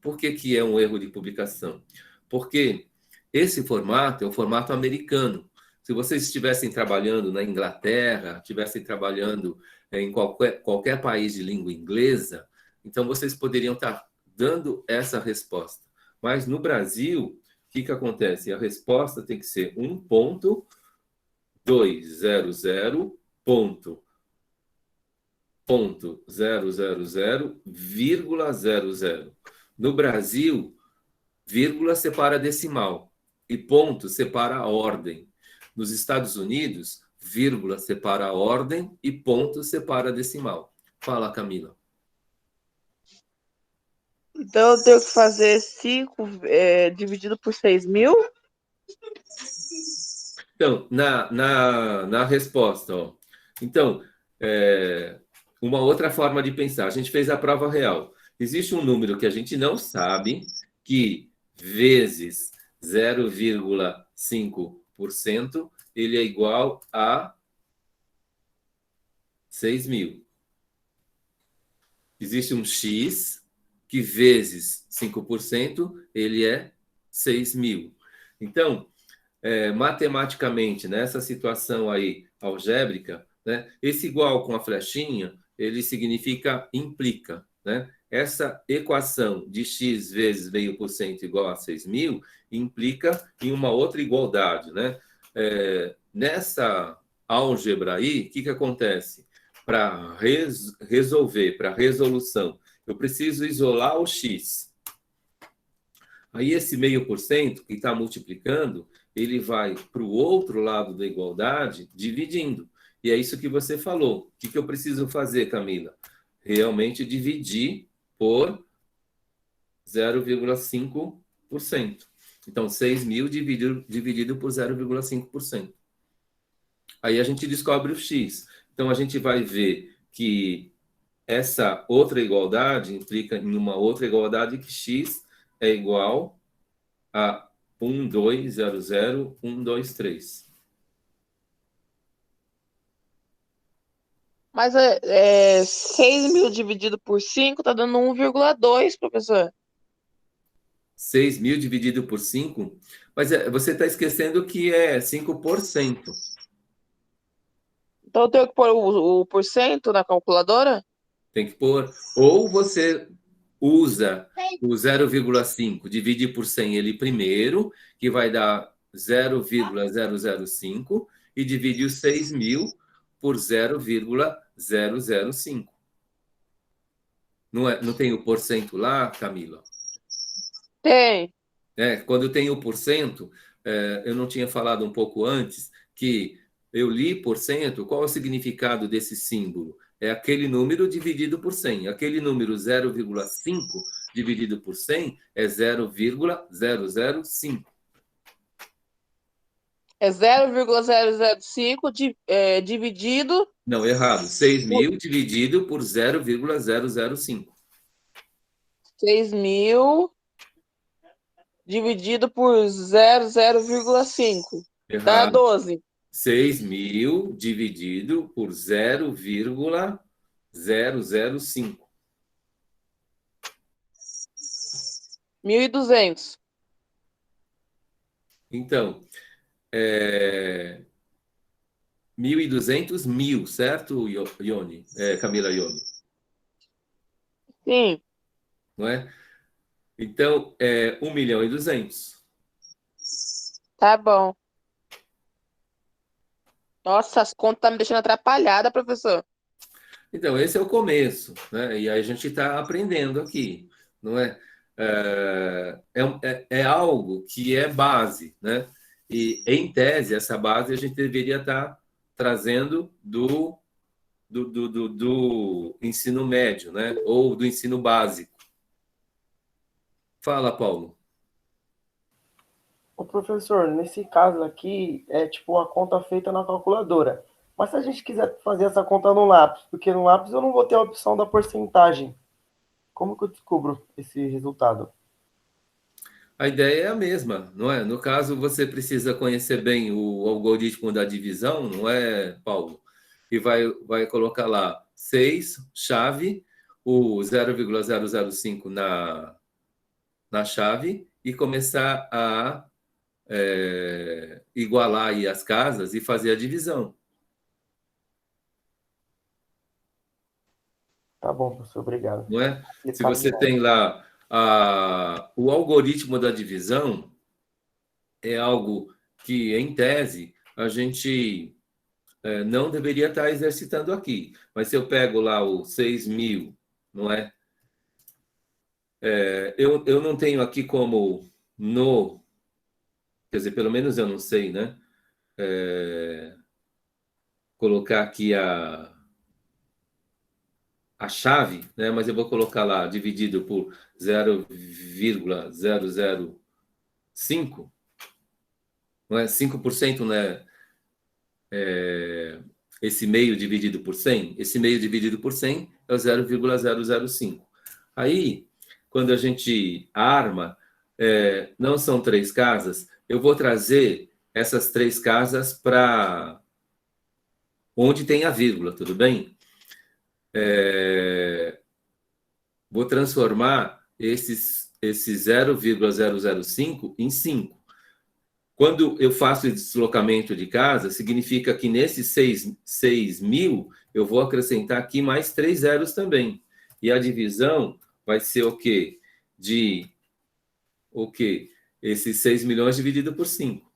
Por que é um erro de publicação? Porque esse formato é o formato americano. Se vocês estivessem trabalhando na Inglaterra, estivessem trabalhando em qualquer país de língua inglesa, então vocês poderiam estar dando essa resposta. Mas no Brasil, o que acontece? A resposta tem que ser 1,200.000,00. No Brasil, vírgula separa decimal e ponto separa a ordem. Nos Estados Unidos, vírgula separa a ordem e ponto separa a decimal. Fala, Camila. Então eu tenho que fazer 5 dividido por 6.000? Então, na resposta, ó. Então, uma outra forma de pensar. A gente fez a prova real. Existe um número que a gente não sabe, que vezes 0,5%, ele é igual a 6.000. Existe um X, que vezes 5%, ele é 6.000. Então, matematicamente, nessa situação aí algébrica, né, esse igual com a flechinha, ele significa implica, né? Essa equação de x vezes meio por cento igual a 6.000 implica em uma outra igualdade, né? Nessa álgebra aí, o que acontece? Para resolver, para resolução, eu preciso isolar o x. Aí esse meio por cento que está multiplicando, ele vai para o outro lado da igualdade, dividindo. E é isso que você falou. O que eu preciso fazer, Camila? Realmente dividir por 0,5%. Então, 6.000 dividido por 0,5%. Aí a gente descobre o x. Então, a gente vai ver que essa outra igualdade implica em uma outra igualdade que x é igual a 1,200,123. Mas 6.000 dividido por 5 tá dando 1,2, professor. 6.000 dividido por 5, mas você está esquecendo que é 5%. Então eu tenho que pôr o porcento na calculadora? Tem que pôr. Ou você usa o 0,5, divide por 100 ele primeiro, que vai dar 0,005, e divide os 6.000 por 0,005. Não tem o porcento lá, Camila? Tem. Quando tem o porcento, eu não tinha falado um pouco antes que eu li porcento, qual é o significado desse símbolo? É aquele número dividido por 100. Aquele número 0,5 dividido por 100 é 0,005. É 0,005 dividido. Não, errado. 6.000 dividido por 0,005. 6.000 dividido por 0,5. Dá Errado. 12. 6.000 dividido por 0,005. 1.200. Então, 1.200, 1.000, certo, Ione? Camila Ione, Sim, não é? Então, 1.200.000. tá bom. Nossa, as contas tá me deixando atrapalhada, professor. Então, esse é o começo, né? E aí a gente está aprendendo aqui, não é? É algo que é base, né? E, em tese, essa base a gente deveria estar trazendo do ensino médio, né? Ou do ensino básico. Fala, Paulo. O professor, nesse caso aqui, é tipo uma conta feita na calculadora. Mas se a gente quiser fazer essa conta no lápis, porque no lápis eu não vou ter a opção da porcentagem, como que eu descubro esse resultado? A ideia é a mesma, não é? No caso, você precisa conhecer bem o algoritmo da divisão, não é, Paulo? E vai colocar lá 6, chave, o 0,005 na chave e começar a igualar aí as casas e fazer a divisão. Tá bom, professor, obrigado. Não é? Se você tem lá o algoritmo da divisão, é algo que, em tese, a gente não deveria estar exercitando aqui. Mas se eu pego lá o 6.000, não é? Eu não tenho aqui como quer dizer, pelo menos eu não sei, né? Colocar aqui a chave, né? Mas eu vou colocar lá dividido por 0,005, não é? 5%, né? Esse meio dividido por 100, esse meio dividido por 100 é o 0,005. Aí, quando a gente arma, não são 3 casas, eu vou trazer essas 3 casas para onde tem a vírgula, tudo bem? Vou transformar esse 0,005 em 5. Quando eu faço esse deslocamento de casa, significa que nesses 6.000, eu vou acrescentar aqui mais 3 zeros também. E a divisão vai ser o quê? Esses 6 milhões dividido por 5.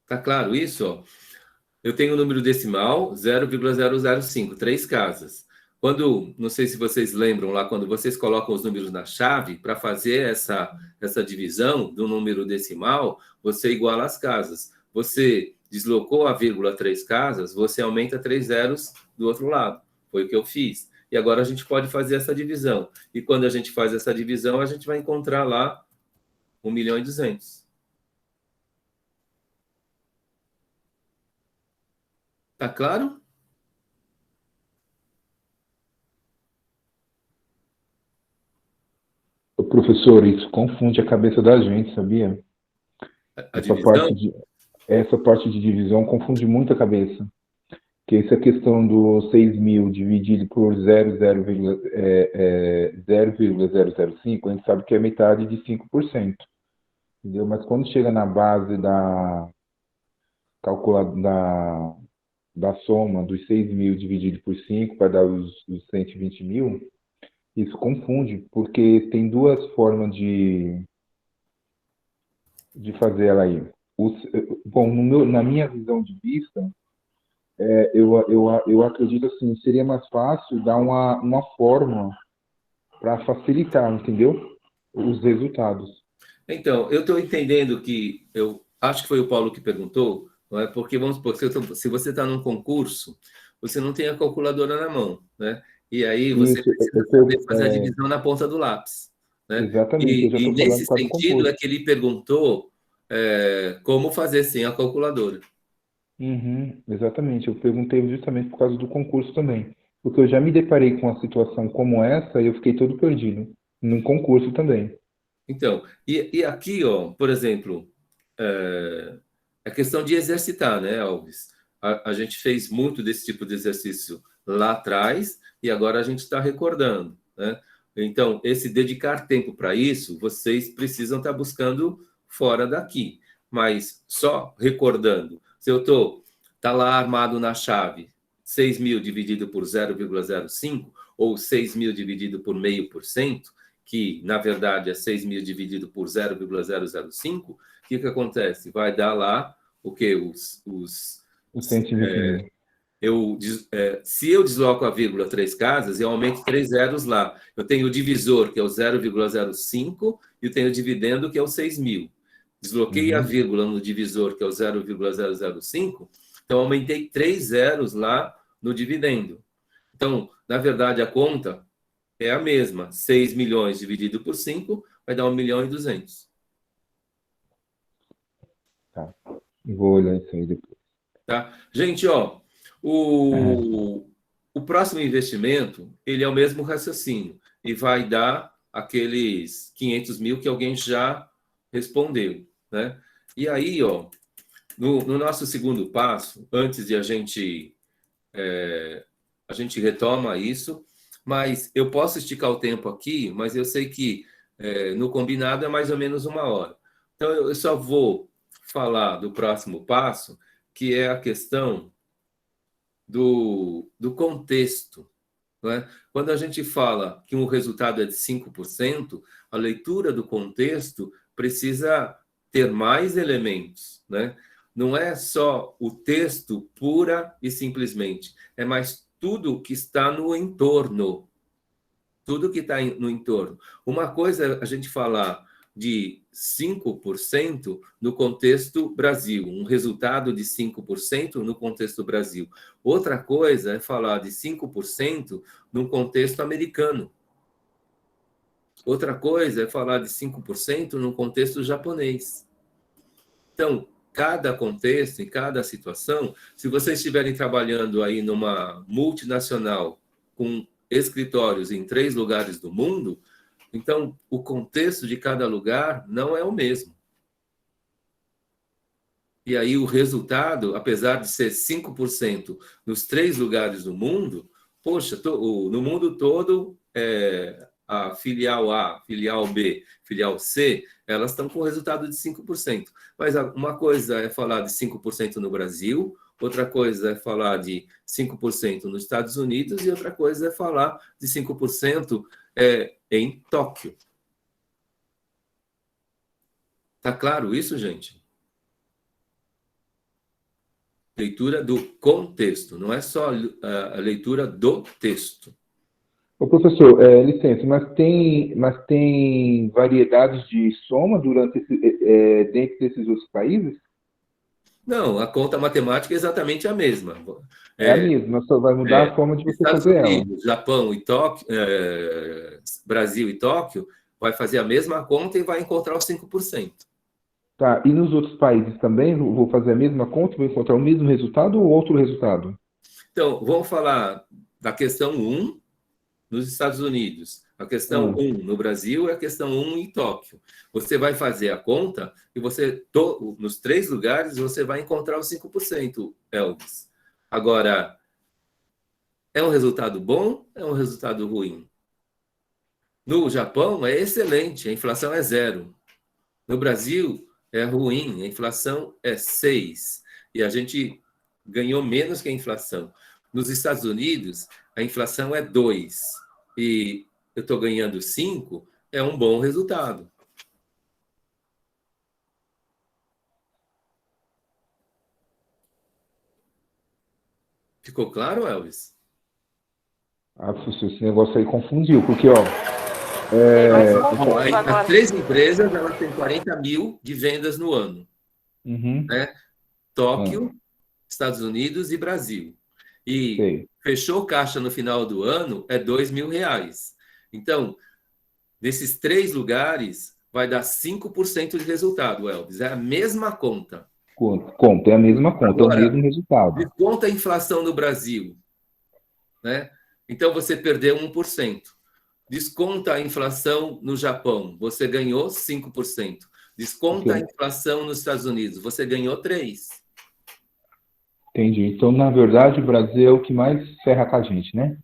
Tá claro isso? Ó? Eu tenho o número decimal 0,005, 3 casas. Não sei se vocês lembram lá, quando vocês colocam os números na chave, para fazer essa divisão do número decimal, você iguala as casas. Você deslocou a vírgula 3 casas, você aumenta 3 zeros do outro lado. Foi o que eu fiz. E agora a gente pode fazer essa divisão. E quando a gente faz essa divisão, a gente vai encontrar lá 1.200.000. Tá claro? Ô, professor, isso confunde a cabeça da gente, sabia? A Essa divisão? essa parte de divisão confunde muito a cabeça. Que essa questão do 6.000 dividido por 0,005, a gente sabe que é metade de 5%. Entendeu? Mas quando chega na base da da soma dos 6.000 dividido por 5 para dar os 120.000, isso confunde, porque tem duas formas de fazer ela aí. Bom, na minha visão de vista, eu acredito assim, seria mais fácil dar uma fórmula para facilitar, entendeu? Os resultados. Então, eu estou entendendo que, eu acho que foi o Paulo que perguntou, não é? Porque, vamos supor, se você está num concurso, você não tem a calculadora na mão, né? E aí você Isso, precisa saber fazer a divisão na ponta do lápis, né? exatamente, eu já E estou falando nesse por causa do sentido concurso. é que ele perguntou como fazer sem a calculadora. Uhum, exatamente, eu perguntei justamente por causa do concurso também. Porque eu já me deparei com uma situação como essa e eu fiquei todo perdido. Num concurso também. Então, e aqui, ó, por exemplo, é questão de exercitar, né, Alves? A gente fez muito desse tipo de exercício lá atrás e agora a gente está recordando, né? Então, esse dedicar tempo para isso, vocês precisam estar buscando fora daqui. Mas só recordando, se eu tá lá armado na chave 6.000 dividido por 0,05 ou 6.000 dividido por 0,5%, que na verdade é 6.000 dividido por 0,005, o que acontece? Vai dar lá o que? Os 120.000. Se eu desloco a vírgula 3 casas, eu aumento 3 zeros lá. Eu tenho o divisor, que é o 0,05, e eu tenho o dividendo, que é o 6.000. Desloquei a vírgula no divisor, que é o 0,005, então aumentei 3 zeros lá no dividendo. Então, na verdade, a conta é a mesma. 6 milhões dividido por 5 vai dar 1.200.000. Tá. Vou olhar isso aí depois. Tá? Gente, ó, o próximo investimento, ele é o mesmo raciocínio e vai dar aqueles 500.000 que alguém já respondeu, né? E aí, ó, no nosso segundo passo, antes de a gente retoma isso, mas eu posso esticar o tempo aqui, mas eu sei que no combinado é mais ou menos 1 hora. Então, eu só vou falar do próximo passo, que é a questão do contexto. Não é? Quando a gente fala que um resultado é de 5%, a leitura do contexto precisa ter mais elementos. Né? Não é só o texto pura e simplesmente, é mais tudo que está no entorno. Tudo que está no entorno. Uma coisa é a gente falar de 5% no contexto Brasil, um resultado de 5% no contexto Brasil. Outra coisa é falar de 5% no contexto americano. Outra coisa é falar de 5% no contexto japonês. Então, cada contexto, em cada situação, se vocês estiverem trabalhando aí numa multinacional com escritórios em 3 lugares do mundo, então o contexto de cada lugar não é o mesmo. E aí o resultado, apesar de ser 5% nos 3 lugares do mundo, poxa, no mundo todo, a filial A, filial B, filial C, elas estão com resultado de 5%. Mas uma coisa é falar de 5% no Brasil, outra coisa é falar de 5% nos Estados Unidos e outra coisa é falar de 5% em Tóquio. Tá claro isso, gente? Leitura do contexto, não é só a leitura do texto. Ô, professor, licença, mas tem variedades de soma dentro desses outros países? Não, a conta matemática é exatamente a mesma. É a mesma, só vai mudar a forma de você Estados fazer ela. Unidos, Japão e Tóquio, Brasil e Tóquio, vai fazer a mesma conta e vai encontrar os 5%. Tá, e nos outros países também vou fazer a mesma conta, vou encontrar o mesmo resultado ou outro resultado? Então, vamos falar da questão 1 nos Estados Unidos, a questão 1 no Brasil e a questão 1 em Tóquio. Você vai fazer a conta e nos 3 lugares você vai encontrar os 5%, Elvis. Agora, é um resultado bom? É um resultado ruim? No Japão é excelente, a inflação é 0. No Brasil é ruim, a inflação é 6. E a gente ganhou menos que a inflação. Nos Estados Unidos, a inflação é 2. E eu estou ganhando 5, é um bom resultado. Ficou claro, Elvis? Ah, professor, esse negócio aí confundiu, porque, ó... Mais confuso agora. As 3 empresas, elas têm 40 mil de vendas no ano. Né? Tóquio, Estados Unidos e Brasil. E Sei. fechou caixa no final do ano é R$2.000. Então, nesses 3 lugares, vai dar 5% de resultado, Elvis. É a mesma conta. Conta, é a mesma conta, Agora, é o mesmo resultado. desconta a inflação no Brasil. Né? Então, você perdeu 1%. Desconta a inflação no Japão, você ganhou 5%. Desconta a inflação nos Estados Unidos, você ganhou 3%. Entendi. Então, na verdade, o Brasil é o que mais ferra com a gente, né?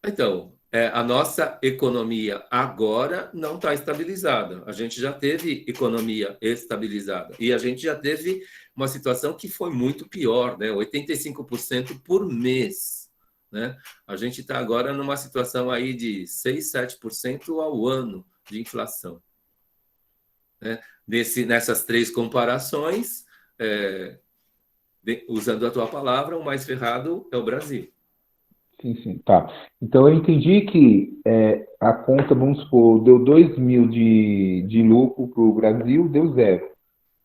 Então, a nossa economia agora não está estabilizada. A gente já teve economia estabilizada. E a gente já teve uma situação que foi muito pior, né? 85% por mês. Né? A gente está agora numa situação aí de 6, 7% ao ano de inflação. Né? Nessas 3 comparações, usando a tua palavra, o mais ferrado é o Brasil. Sim, tá. Então, eu entendi que a conta, vamos supor, deu 2.000 de lucro para o Brasil, deu 0.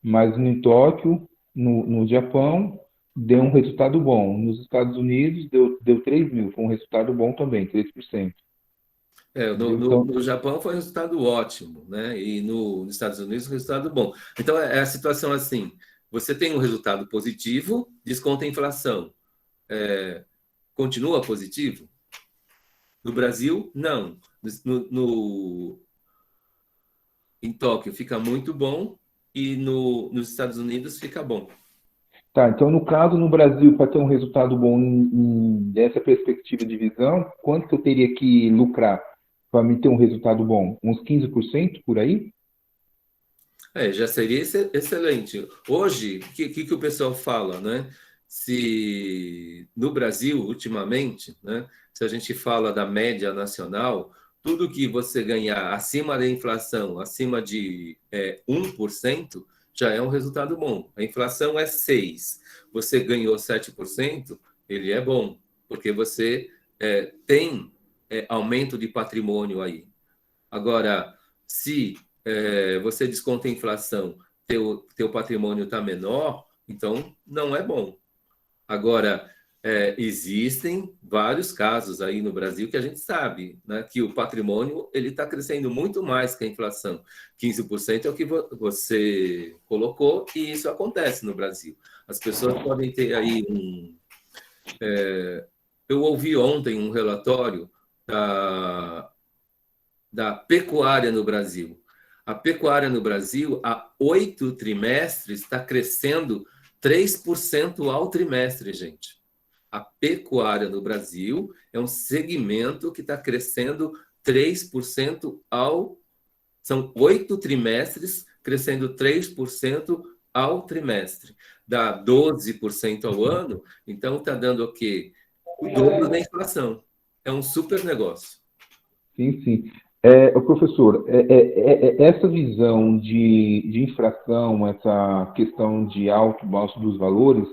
Mas no Tóquio, no Japão, deu um resultado bom. Nos Estados Unidos, deu 3.000, foi um resultado bom também, 3%. No Japão foi um resultado ótimo, né? E nos Estados Unidos, um resultado bom. Então, é a situação assim: você tem um resultado positivo, desconta a inflação. Continua positivo? No Brasil, não. Em Tóquio fica muito bom e nos Estados Unidos fica bom. Tá, então no caso, no Brasil, para ter um resultado bom dessa perspectiva de visão, quanto que eu teria que lucrar para me ter um resultado bom? Uns 15% por aí? Já seria excelente. Hoje, o que o pessoal fala, né? Se no Brasil, ultimamente, né, se a gente fala da média nacional, tudo que você ganhar acima da inflação, acima de 1%, já é um resultado bom. A inflação é 6%, você ganhou 7%, ele é bom, porque você tem aumento de patrimônio aí. Agora, se você desconta a inflação, teu patrimônio está menor, então não é bom. Agora, Existem vários casos aí no Brasil que a gente sabe, né, que o patrimônio ele está crescendo muito mais que a inflação. 15% é o que você colocou, e isso acontece no Brasil. As pessoas podem ter aí eu ouvi ontem um relatório da pecuária no Brasil. A pecuária no Brasil, há 8 trimestres, está crescendo 3% ao trimestre, gente. A pecuária no Brasil é um segmento que está crescendo 3% ao... São 8 trimestres crescendo 3% ao trimestre. Dá 12% ao ano, então está dando o quê? O dobro da inflação. É um super negócio. Sim, sim. O professor, essa visão de infração, essa questão de alto e baixo dos valores,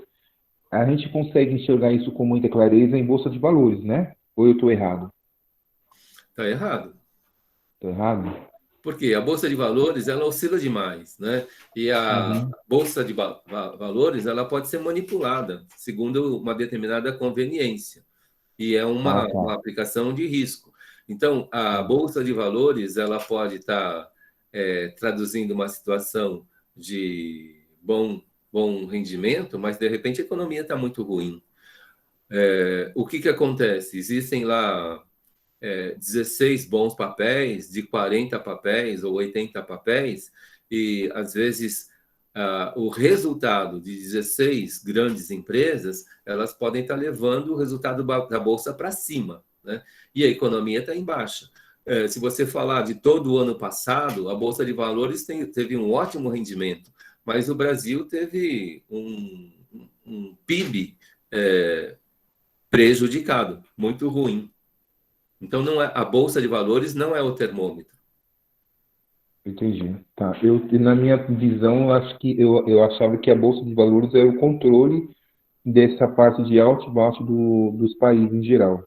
a gente consegue enxergar isso com muita clareza em bolsa de valores, né? Ou eu estou errado? Está errado. Estou errado? Porque a bolsa de valores ela oscila demais, né? E a bolsa de valores ela pode ser manipulada segundo uma determinada conveniência, e é uma aplicação de risco. Então, a bolsa de valores ela pode estar traduzindo uma situação de bom rendimento, mas de repente a economia está muito ruim. O que acontece? Existem lá 16 bons papéis, de 40 papéis ou 80 papéis, e às vezes o resultado de 16 grandes empresas, elas podem estar levando o resultado da bolsa para cima, né? E a economia está em baixa. Se você falar de todo o ano passado, a bolsa de valores teve um ótimo rendimento, mas o Brasil teve um PIB prejudicado, muito ruim. Então, a bolsa de valores não é o termômetro. Entendi. Tá. Na minha visão, acho que eu achava que a bolsa de valores era o controle dessa parte de alto e baixo dos países em geral.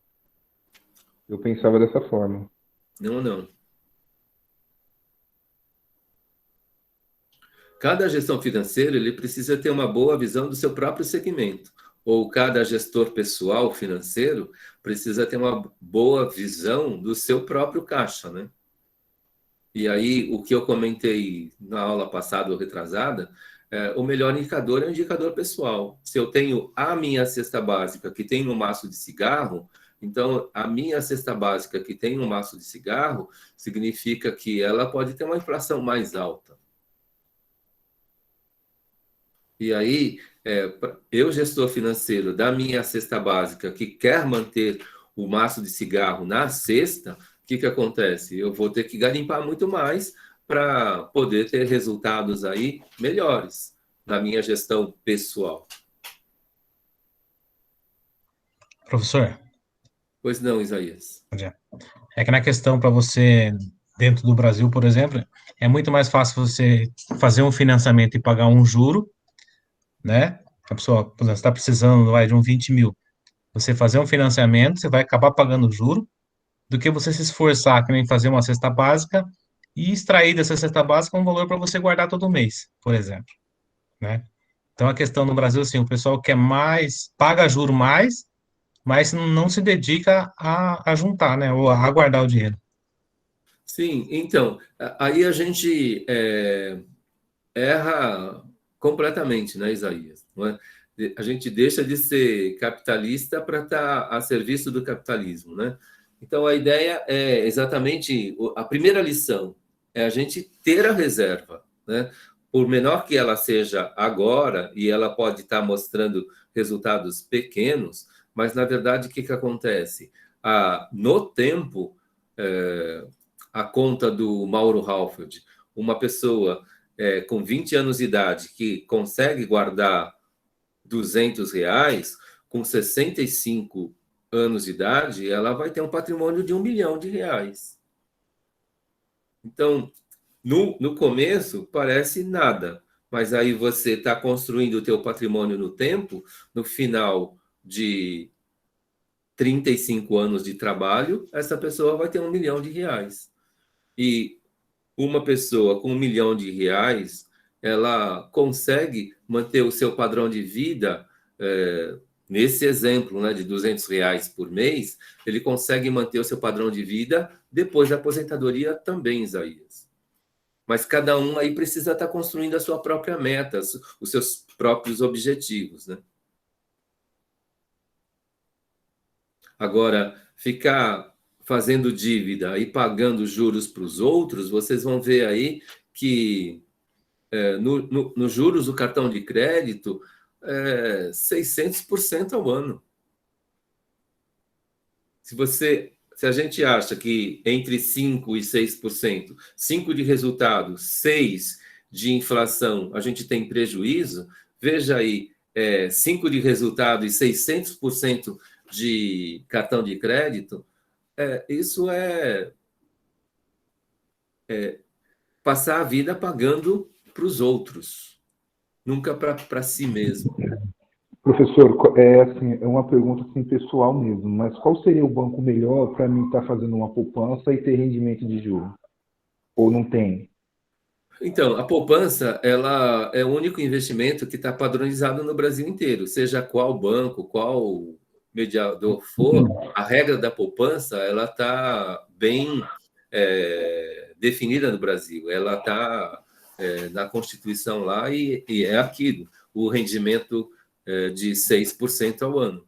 Eu pensava dessa forma. Não. Cada gestão financeira ele precisa ter uma boa visão do seu próprio segmento. Ou cada gestor pessoal financeiro precisa ter uma boa visão do seu próprio caixa, né? E aí, o que eu comentei na aula passada ou retrasada, o melhor indicador é o indicador pessoal. Se eu tenho a minha cesta básica que tem um maço de cigarro, então a minha cesta básica que tem um maço de cigarro significa que ela pode ter uma inflação mais alta. E aí, eu, gestor financeiro da minha cesta básica, que quer manter o maço de cigarro na cesta, o que acontece? Eu vou ter que garimpar muito mais para poder ter resultados aí melhores na minha gestão pessoal. Professor? Pois não, Isaías. É que na questão para você, dentro do Brasil, por exemplo, é muito mais fácil você fazer um financiamento e pagar um juro, né? A pessoa, por exemplo, está precisando de um 20 mil. Você fazer um financiamento, você vai acabar pagando juro, do que você se esforçar, que nem fazer uma cesta básica e extrair dessa cesta básica um valor para você guardar todo mês, por exemplo, né? Então a questão no Brasil, assim, o pessoal quer mais, paga juro mais, mas não se dedica a juntar, né? Ou a guardar o dinheiro. Sim, então, aí a gente erra completamente, né, Isaías? Não é? A gente deixa de ser capitalista para estar a serviço do capitalismo, né? Então, a ideia é exatamente a primeira lição, é a gente ter a reserva, né? Por menor que ela seja agora, e ela pode estar mostrando resultados pequenos, mas, na verdade, o que acontece? No tempo, a conta do Mauro Halford, uma pessoa com 20 anos de idade que consegue guardar R$ 200, com 65 anos de idade, ela vai ter um patrimônio de R$ 1 milhão. Então, no começo, parece nada, mas aí você está construindo o teu patrimônio no tempo, no final de 35 anos de trabalho, essa pessoa vai ter R$ 1 milhão. E uma pessoa com R$ 1 milhão, ela consegue manter o seu padrão de vida Nesse exemplo, né, de R$ 200 por mês, ele consegue manter o seu padrão de vida depois da aposentadoria também, Isaías. Mas cada um aí precisa estar construindo a sua própria meta, os seus próprios objetivos, né? Agora, ficar fazendo dívida e pagando juros para os outros, vocês vão ver aí que nos juros do cartão de crédito, 600% ao ano. Se a gente acha que entre 5% e 6%, 5% de resultado, 6% de inflação, a gente tem prejuízo, veja aí, 5% de resultado e 600% de cartão de crédito, isso é passar a vida pagando para os outros, nunca para si mesmo. Professor, assim, é uma pergunta assim, pessoal mesmo, mas qual seria o banco melhor para mim estar fazendo uma poupança e ter rendimento de juros? Ou não tem? Então, a poupança, ela é o único investimento que está padronizado no Brasil inteiro, seja qual banco, qual mediador for, a regra da poupança, ela está bem definida no Brasil, ela está na Constituição lá e é aquilo, o rendimento de 6% ao ano.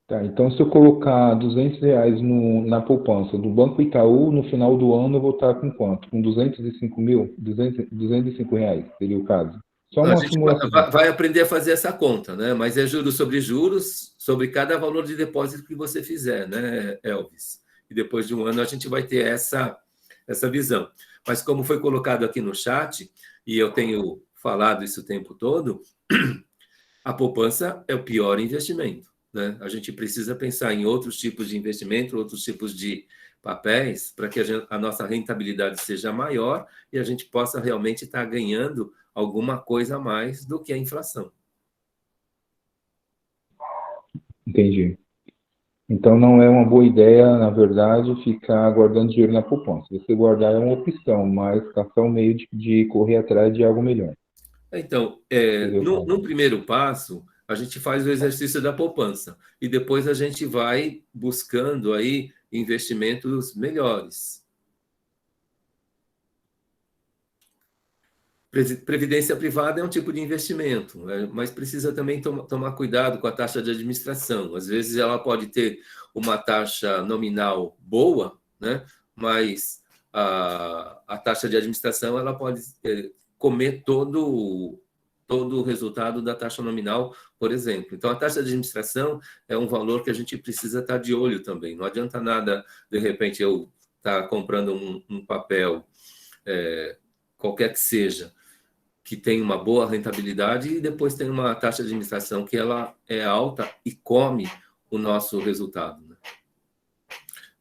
Tá, então se eu colocar R$ 200 na poupança do Banco Itaú, no final do ano eu vou estar com quanto? Com 205 mil? 205 reais, seria o caso. Só uma A gente simulação. vai aprender a fazer essa conta, né? Mas é juros sobre cada valor de depósito que você fizer, né, Elvis? E depois de um ano a gente vai ter essa visão. Mas como foi colocado aqui no chat, e eu tenho falado isso o tempo todo, a poupança é o pior investimento, né? A gente precisa pensar em outros tipos de investimento, outros tipos de papéis, para que a nossa rentabilidade seja maior e a gente possa realmente estar ganhando alguma coisa a mais do que a inflação. Entendi. Então não é uma boa ideia, na verdade, ficar guardando dinheiro na poupança. Você guardar é uma opção, mas ficar um meio de correr atrás de algo melhor. Então, no primeiro passo, a gente faz o exercício da poupança e depois a gente vai buscando aí investimentos melhores. Previdência privada é um tipo de investimento, mas precisa também tomar cuidado com a taxa de administração. Às vezes ela pode ter uma taxa nominal boa, né? Mas a taxa de administração ela pode comer todo o resultado da taxa nominal, por exemplo. Então, a taxa de administração é um valor que a gente precisa estar de olho também. Não adianta nada, de repente, eu estar comprando um papel, qualquer que seja, que tem uma boa rentabilidade e depois tem uma taxa de administração que ela é alta e come o nosso resultado, né?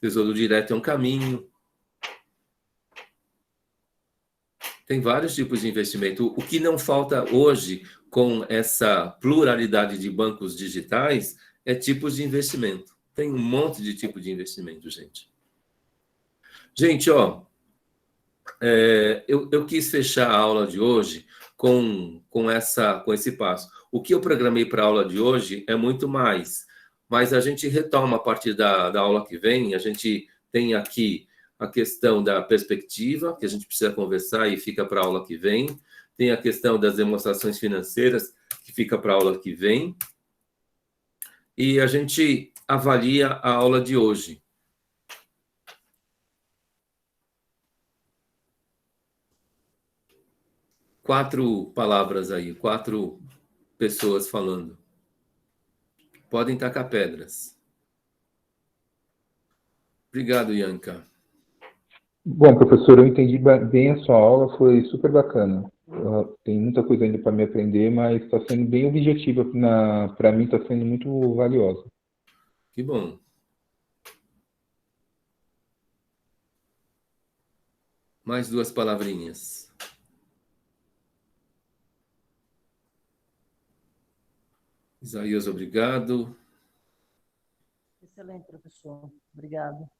Tesouro direto é um caminho. Tem vários tipos de investimento. O que não falta hoje, com essa pluralidade de bancos digitais, é tipos de investimento. Tem um monte de tipo de investimento, gente. Gente, eu quis fechar a aula de hoje com esse passo. O que eu programei para a aula de hoje é muito mais, mas a gente retoma a partir da aula que vem. A gente tem aqui a questão da perspectiva, que a gente precisa conversar e fica para a aula que vem. Tem a questão das demonstrações financeiras, que fica para a aula que vem. E a gente avalia a aula de hoje. Quatro palavras aí, 4 pessoas falando. Podem tacar pedras. Obrigado, Ianca. Bom, professor, eu entendi bem a sua aula, foi super bacana. Tem muita coisa ainda para me aprender, mas está sendo bem objetiva, para mim está sendo muito valiosa. Que bom. Mais 2 palavrinhas. Isaías, obrigado. Excelente, professor. Obrigado.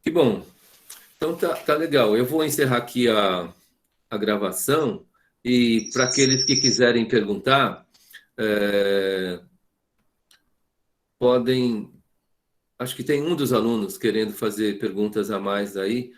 Que bom. Então tá legal. Eu vou encerrar aqui a gravação e para aqueles que quiserem perguntar, podem... Acho que tem um dos alunos querendo fazer perguntas a mais aí.